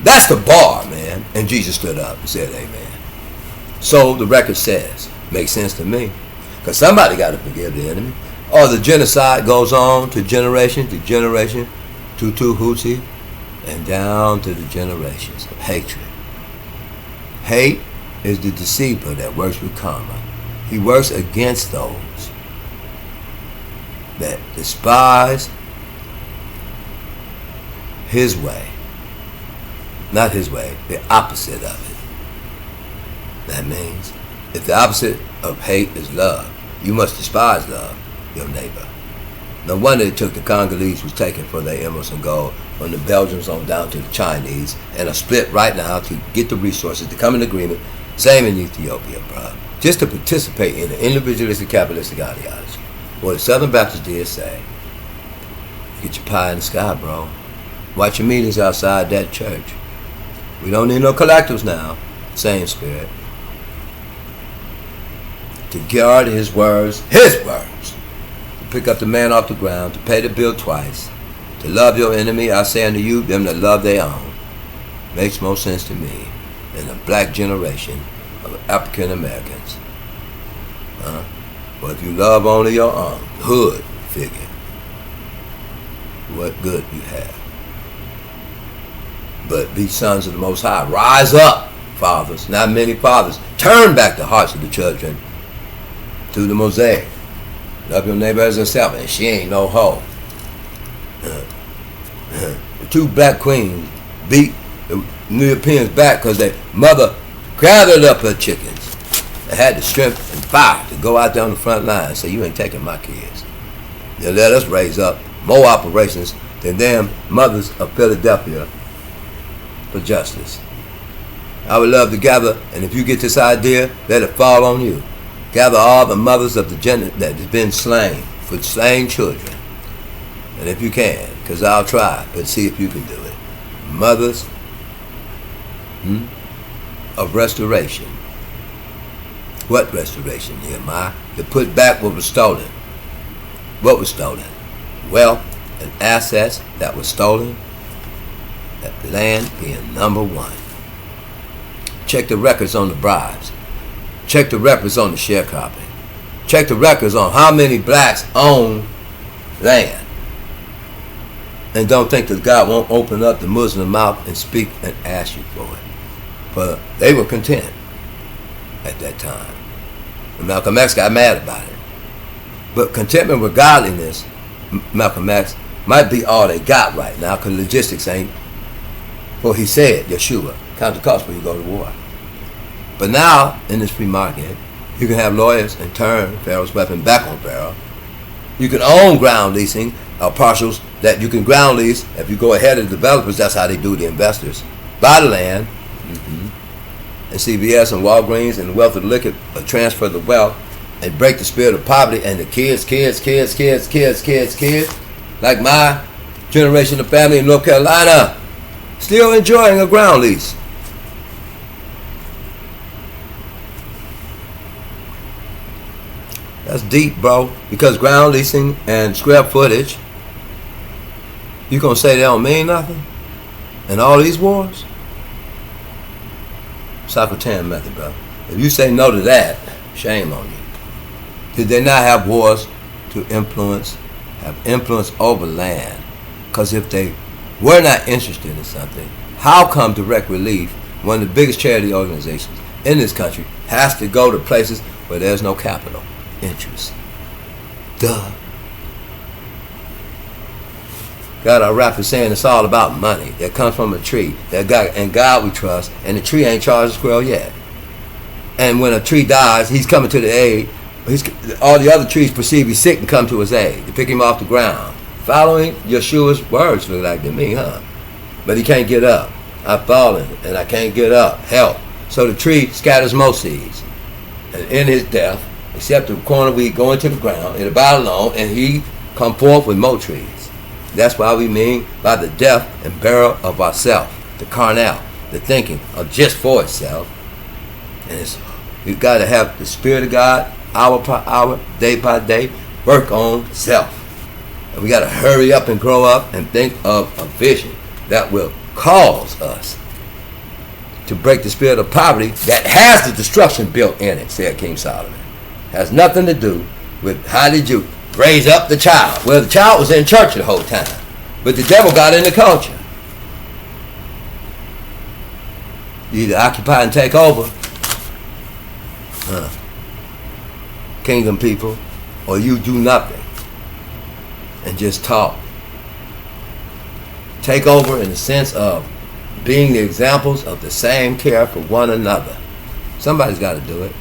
That's the bar, man. And Jesus stood up and said, amen. So the record says. Makes sense to me. Because somebody got to forgive the enemy. Or the genocide goes on to generation, Tutu, Hutsi, and down to the generations of hatred. Hate is the deceiver that works with karma. He works against those that despise his way. Not his way, the opposite of it. That means if the opposite of hate is love, you must despise love, your neighbor. No wonder it took the Congolese was taken for their emeralds and gold, from the Belgians on down to the Chinese, and are split right now to get the resources to come in agreement. Same in Ethiopia, bro. Just to participate in the individualistic capitalistic ideology. What the Southern Baptists did say, get your pie in the sky, bro. Watch your meetings outside that church. We don't need no collectives now. Same spirit. To guard his words, to pick up the man off the ground, to pay the bill twice, to love your enemy, I say unto you, them that love their own. Makes more sense to me than a black generation of African Americans. But if you love only your own, hood figure, what good you have? But be sons of the Most High. Rise up, fathers. Not many fathers. Turn back the hearts of the children to the Mosaic. Love your neighbor as yourself, and she ain't no hoe. The two black queens beat the Europeans back because their mother gathered up her chickens and had the strength and fire to go out there on the front line and say, you ain't taking my kids. They let us raise up more operations than them mothers of Philadelphia for justice. I would love to gather, and if you get this idea, let it fall on you. Gather all the mothers of the gender that has been slain for slain children. And if you can, because I'll try, but see if you can do it. Mothers of restoration. What restoration, Nehemiah? To put back what was stolen. What was stolen? Wealth and assets that were stolen. That land being number one. Check the records on the bribes. Check the records on the sharecropping. Check the records on how many blacks own land. And don't think that God won't open up the Muslim mouth and speak and ask you for it. For they were content at that time. And Malcolm X got mad about it. But contentment with godliness, Malcolm X, might be all they got right now, because logistics ain't. For he said, Yeshua, count the cost when you go to war. But now, in this free market, you can have lawyers and turn Pharaoh's weapon back on Pharaoh. You can own ground leasing or partials that you can ground lease. If you go ahead of the developers, that's how they do the investors. Buy the land, and CVS and Walgreens and the wealth of the liquor transfer the wealth and break the spirit of poverty, and the kids, like my generation of family in North Carolina, still enjoying a ground lease. That's deep, bro. Because ground leasing and square footage, you gonna say they don't mean nothing? In all these wars? Socratean method, bro. If you say no to that, shame on you. Did they not have wars to have influence over land? Because if they were not interested in something, how come Direct Relief, one of the biggest charity organizations in this country, has to go to places where there's no capital interest? Duh. Got our rapper saying it's all about money that comes from a tree that God we trust, and the tree ain't charged a squirrel yet. And when a tree dies, he's coming to the aid. All the other trees perceive he's sick and come to his aid to pick him off the ground. Following Yeshua's words, look like to me, huh? But he can't get up. I've fallen and I can't get up. Help. So the tree scatters most seeds. And in his death, except the corn of wheat going to the ground, it'll bow alone, and he come forth with more trees. That's why we mean by the death and burial of ourself, the carnal, the thinking of just for itself. And we've got to have the Spirit of God, hour by hour, day by day, work on self. And we got to hurry up and grow up and think of a vision that will cause us to break the spirit of poverty that has the destruction built in it, said King Solomon. Has nothing to do with how did you raise up the child. Well, the child was in church the whole time, but the devil got in the culture. You either occupy and take over, kingdom people, or you do nothing and just talk. Take over in the sense of being the examples of the same care for one another. Somebody's got to do it.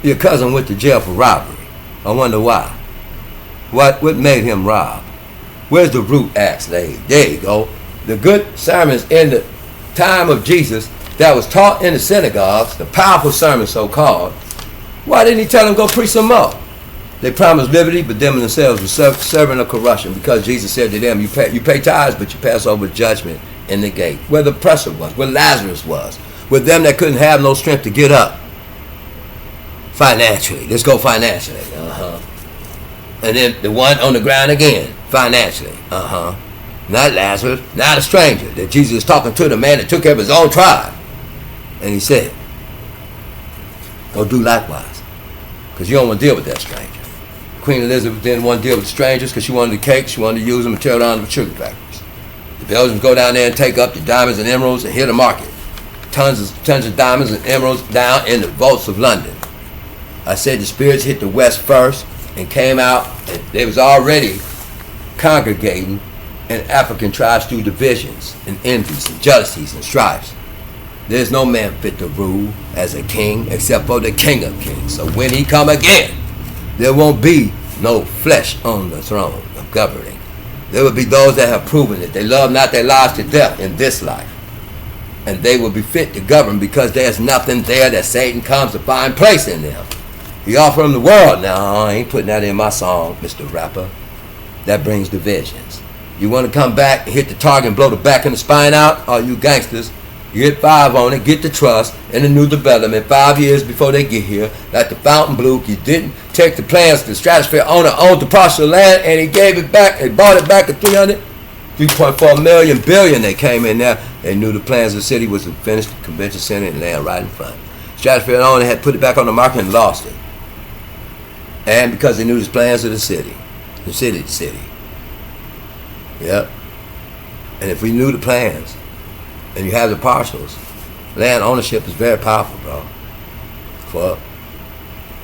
Your cousin went to jail for robbery. I wonder why. What made him rob? Where's the root axe laid? There you go. The good sermons in the time of Jesus that was taught in the synagogues, the powerful sermons so-called, why didn't he tell them go preach some more? They promised liberty, but them themselves were serving a corruption, because Jesus said to them, you pay tithes, but you pass over judgment in the gate. Where the oppressor was, where Lazarus was, with them that couldn't have no strength to get up financially. Let's go financially. And then the one on the ground again, financially. Not Lazarus, not a stranger. That Jesus is talking to the man that took care of his own tribe. And he said, go do likewise, because you don't want to deal with that stranger. Queen Elizabeth didn't want to deal with strangers because she wanted the cake. She wanted to use them and tear down the sugar factories. The Belgians go down there and take up the diamonds and emeralds and hit the market. Tons of diamonds and emeralds down in the vaults of London. I said the spirits hit the west first and came out, and they was already congregating in African tribes through divisions and envies and jealousies and strifes. There's no man fit to rule as a king except for the King of Kings. So when he come again, there won't be no flesh on the throne of governing. There will be those that have proven that they love not their lives to death in this life. And they will be fit to govern, because there's nothing there that Satan comes to find place in them. He offered them the world. No, I ain't putting that in my song, Mr. Rapper. That brings divisions. You want to come back and hit the target and blow the back and the spine out? All you gangsters, you hit 5 on it, get the trust and the new development 5 years before they get here. Like the Fontainebleau, you didn't take the plans. The Stratosphere owner owned the parcel of land and he gave it back. They bought it back at 3.4 million billion. They came in there. They knew the plans of the city was to finish the convention center and land right in front. Stratosphere owner had put it back on the market and lost it. And because they knew the plans of the city. Yep. And if we knew the plans, and you have the parcels, land ownership is very powerful, bro. For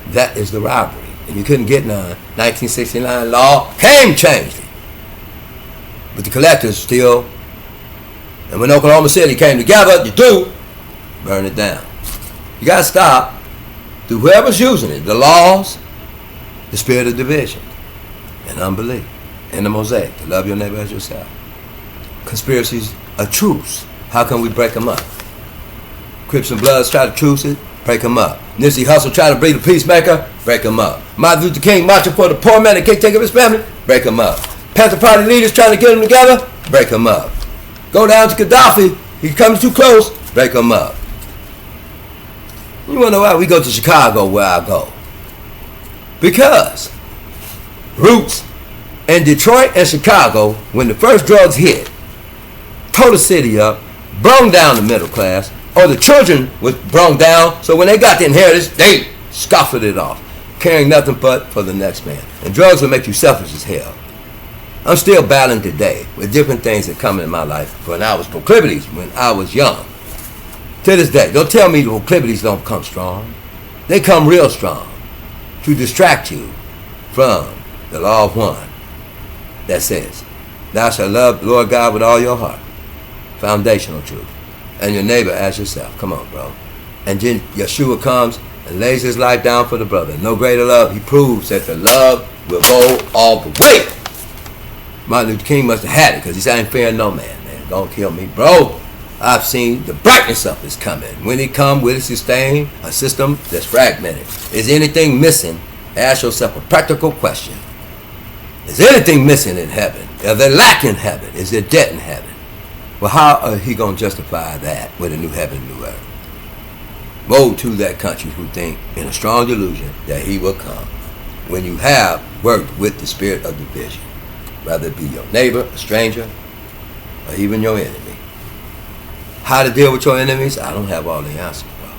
that is the robbery. And you couldn't get none. 1969 law came, changed it. But the collectors still, and when Oklahoma City came together, you do burn it down. You got to stop through whoever's using it, the laws, the spirit of division, and unbelief, and the mosaic, to love your neighbor as yourself. Conspiracies are truths. How can we break them up? Crips and Bloods try to truce it, break them up. Nipsey Hussle try to be the peacemaker, break them up. Martin Luther King marching for the poor man that can't take care of his family, break them up. Panther Party leaders trying to get them together, break them up. Go down to Gaddafi, he's coming too close, break them up. You wanna know why we go to Chicago where I go? Because Roots in Detroit and Chicago, when the first drugs hit, tore the city up, brung down the middle class, or the children was brung down, so when they got the inheritance, they scoffed it off, caring nothing but for the next man. And drugs will make you selfish as hell. I'm still battling today with different things that come in my life when I was proclivities, when I was young. To this day, don't tell me the proclivities don't come strong. They come real strong to distract you from the law of one that says, thou shalt love the Lord God with all your heart. Foundational truth. And your neighbor as yourself. Come on, bro. And then Yeshua comes and lays his life down for the brother. No greater love. He proves that the love will go all the way. Martin Luther King must have had it, because he said, I ain't fearing no man. Don't kill me, bro. I've seen the brightness of his coming. When he come, will it sustain a system that's fragmented? Is anything missing? Ask yourself a practical question. Is anything missing in heaven? Are there lack in heaven? Is there debt in heaven? Well, how are he going to justify that with a new heaven and new earth? Woe to that country who think in a strong delusion that he will come when you have worked with the spirit of division, whether it be your neighbor, a stranger, or even your enemy. How to deal with your enemies? I don't have all the answers, bro.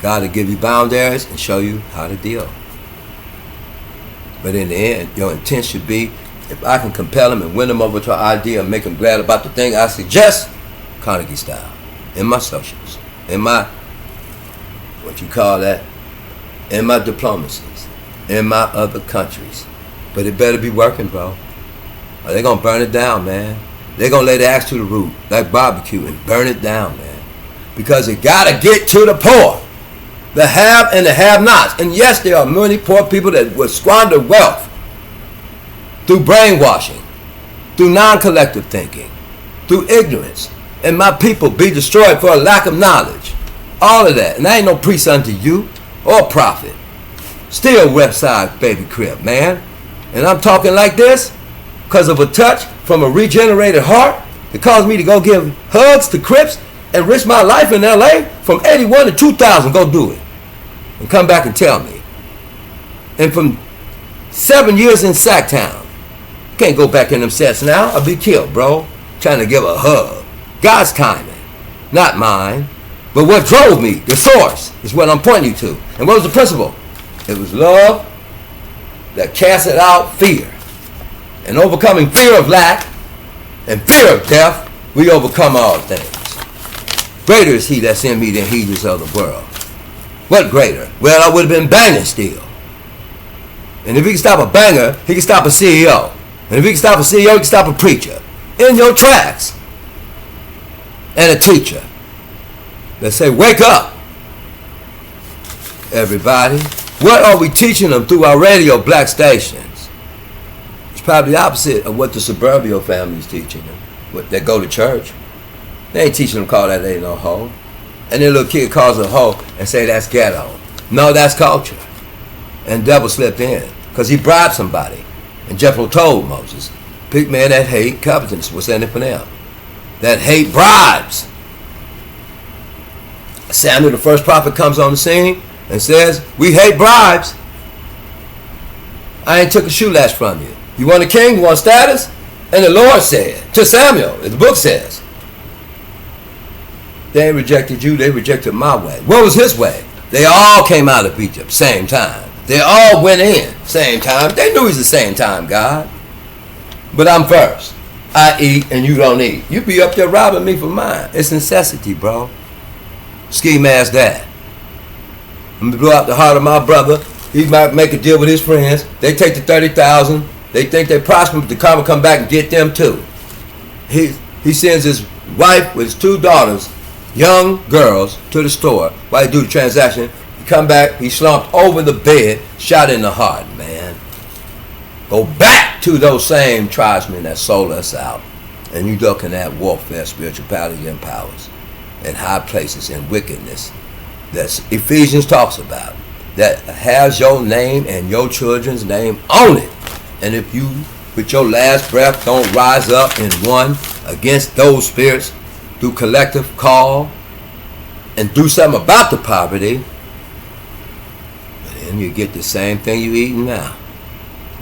God will give you boundaries and show you how to deal. But in the end, your intent should be, if I can compel them and win them over to an idea and make them glad about the thing I suggest, Carnegie style, in my socials, in my, what you call that, in my diplomacies, in my other countries. But it better be working, bro. Or they're going to burn it down, man. They're going to lay the axe to the root, like barbecue, and burn it down, man. Because it got to get to the poor. The have and the have-nots. And yes, there are many poor people that will squander wealth through brainwashing, through non-collective thinking, through ignorance. And my people be destroyed for a lack of knowledge. All of that. And I ain't no priest unto you or prophet. Still West Side baby crib, man. And I'm talking like this because of a touch from a regenerated heart that caused me to go give hugs to Crips and risk my life in LA from 81 to 2000. Go do it. And come back and tell me. And from 7 years in Sacktown, can't go back in them sets now. I'll be killed, bro. Trying to give a hug. God's timing, not mine. But what drove me, the source, is what I'm pointing you to. And what was the principle? It was love that casted out fear. And overcoming fear of lack and fear of death, we overcome all things. Greater is he that's in me than he that's of the world. What greater? Well, I would have been banging still. And if he can stop a banger, he can stop a CEO. And if he can stop a CEO, he can stop a preacher. In your tracks. And a teacher. Let's say, wake up, everybody. What are we teaching them through our radio black stations? It's probably the opposite of what the suburban family is teaching them. What, they go to church. They ain't teaching them call that ain't no hoe. And then little kid calls a hoe and say that's ghetto. No, that's culture. And devil slipped in because he bribed somebody. And Jethro told Moses, pick man that hate, covetousness was in it for them. That hate bribes. Samuel, the first prophet, comes on the scene and says, we hate bribes. I ain't took a shoe lash from you. You want a king? You want status? And the Lord said to Samuel, as the book says, they ain't rejected you, they rejected my way. What was his way? They all came out of Egypt same time. They all went in same time. They knew he's the same time, God. But I'm first. I eat and you don't eat. You be up there robbing me for mine. It's necessity, bro. Ski mask that. I'm gonna blow out the heart of my brother. He might make a deal with his friends. They take the 30,000. They think they prosper, but the karma come back and get them too. He sends his wife with his 2 daughters, young girls, to the store while he do the transaction. He come back, he slumped over the bed, shot in the heart, man. Go back to those same tribesmen that sold us out. And you looking at warfare, spirituality, and powers, and high places and wickedness that Ephesians talks about, that has your name and your children's name on it. And if you, with your last breath, don't rise up in one against those spirits through collective call and do something about the poverty, then you get the same thing you eating now.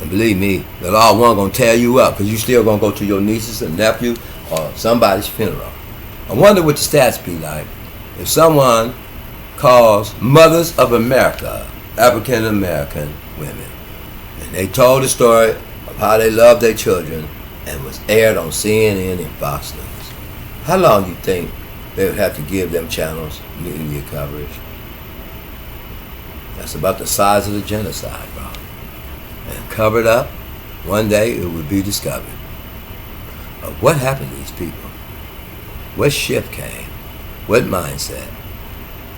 And believe me, the law one gonna tear you up because you still gonna go to your nieces and nephew or somebody's funeral. I wonder what the stats be like if someone calls Mothers of America African American women, and they told the story of how they loved their children and was aired on CNN and Fox News. How long do you think they would have to give them channels media coverage? That's about the size of the genocide, bro. And covered up, one day it would be discovered of what happened to these people. What shift came? What mindset?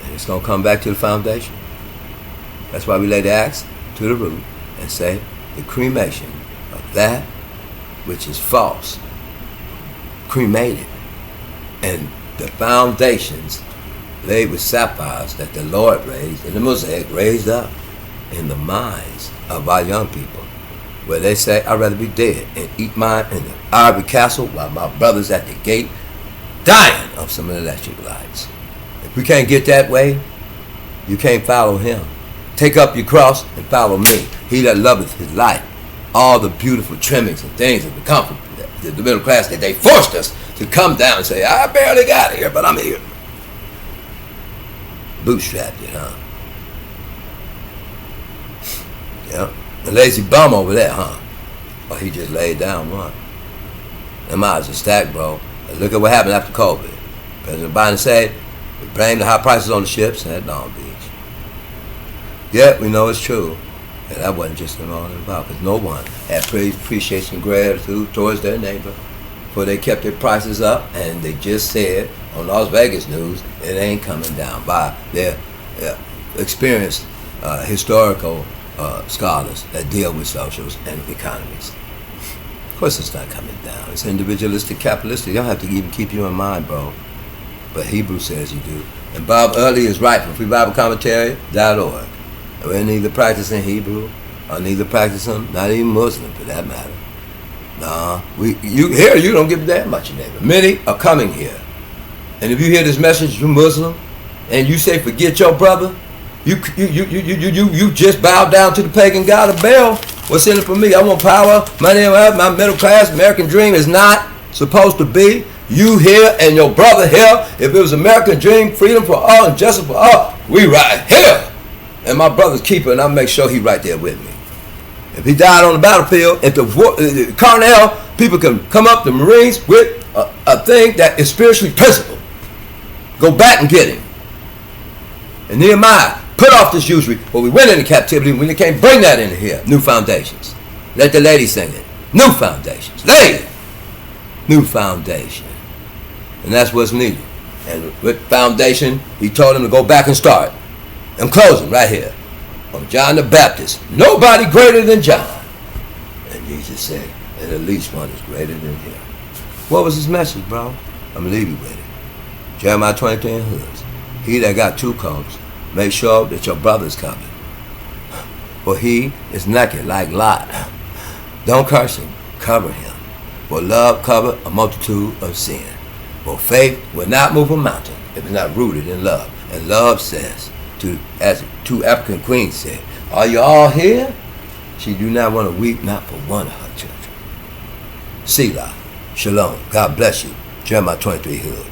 And it's going to come back to the foundation. That's why we lay the axe to the root and say the cremation of that which is false, cremated, and the foundations laid with sapphires that the Lord raised and the Mosaic raised up in the minds of our young people. where they say, I'd rather be dead and eat mine in the ivory castle while my brother's at the gate dying of some electric lights. If we can't get that way, you can't follow him. Take up your cross and follow me. He that loveth his life. All the beautiful trimmings and things of the comfort, the middle class, that they forced us to come down and say, I barely got here, but I'm here. Bootstrapped it, huh? Yeah. The lazy bum over there, huh? Or he just laid down one. Them odds are stacked, bro. And look at what happened after COVID. President Biden said, we blame the high prices on the ships at Long Beach. Yeah, we know it's true. And that wasn't just an all about, because no one had praise, appreciation, gratitude towards their neighbor, for they kept their prices up, and they just said on Las Vegas news, it ain't coming down by their experienced historical scholars that deal with socials and economies. Of course it's not coming down. It's individualistic, capitalistic. You don't have to even keep you in mind, bro. But Hebrew says you do. And Bob Early is right from FreeBibleCommentary.org. We're neither practicing Hebrew or neither practicing, not even Muslim for that matter. Nah, you don't give a damn about your neighbor. Many are coming here. And if you hear this message from Muslim and you say forget your brother, you just bow down to the pagan god of Baal. What's in it for me? I want power, money, my middle class American dream is not supposed to be you here and your brother here. If it was American dream, freedom for all and justice for all, we right here. And my brother's keeper, and I'll make sure he's right there with me. If he died on the battlefield, if the Cornell people can come up, the Marines, with a thing that is spiritually principled, go back and get him. And Nehemiah, put off this usury. Well, we went into captivity, we can't bring that into here. New foundations. Let the ladies sing it. New foundations. Lady! New foundation. And that's what's needed. And with foundation, he told them to go back and start. I'm closing right here on John the Baptist. Nobody greater than John. And Jesus said, and at least one is greater than him. What was his message, bro? I'm going to leave you with it. Jeremiah 23 and hoods. He that got two coats, make sure that your brother's covered. For he is naked like Lot. Don't curse him, cover him. For love cover a multitude of sin. For faith will not move a mountain if it's not rooted in love. And love says, as two African queens said, are you all here? She do not want to weep, not for one of her children. Selah, shalom, God bless you. Jeremiah 23 hoods.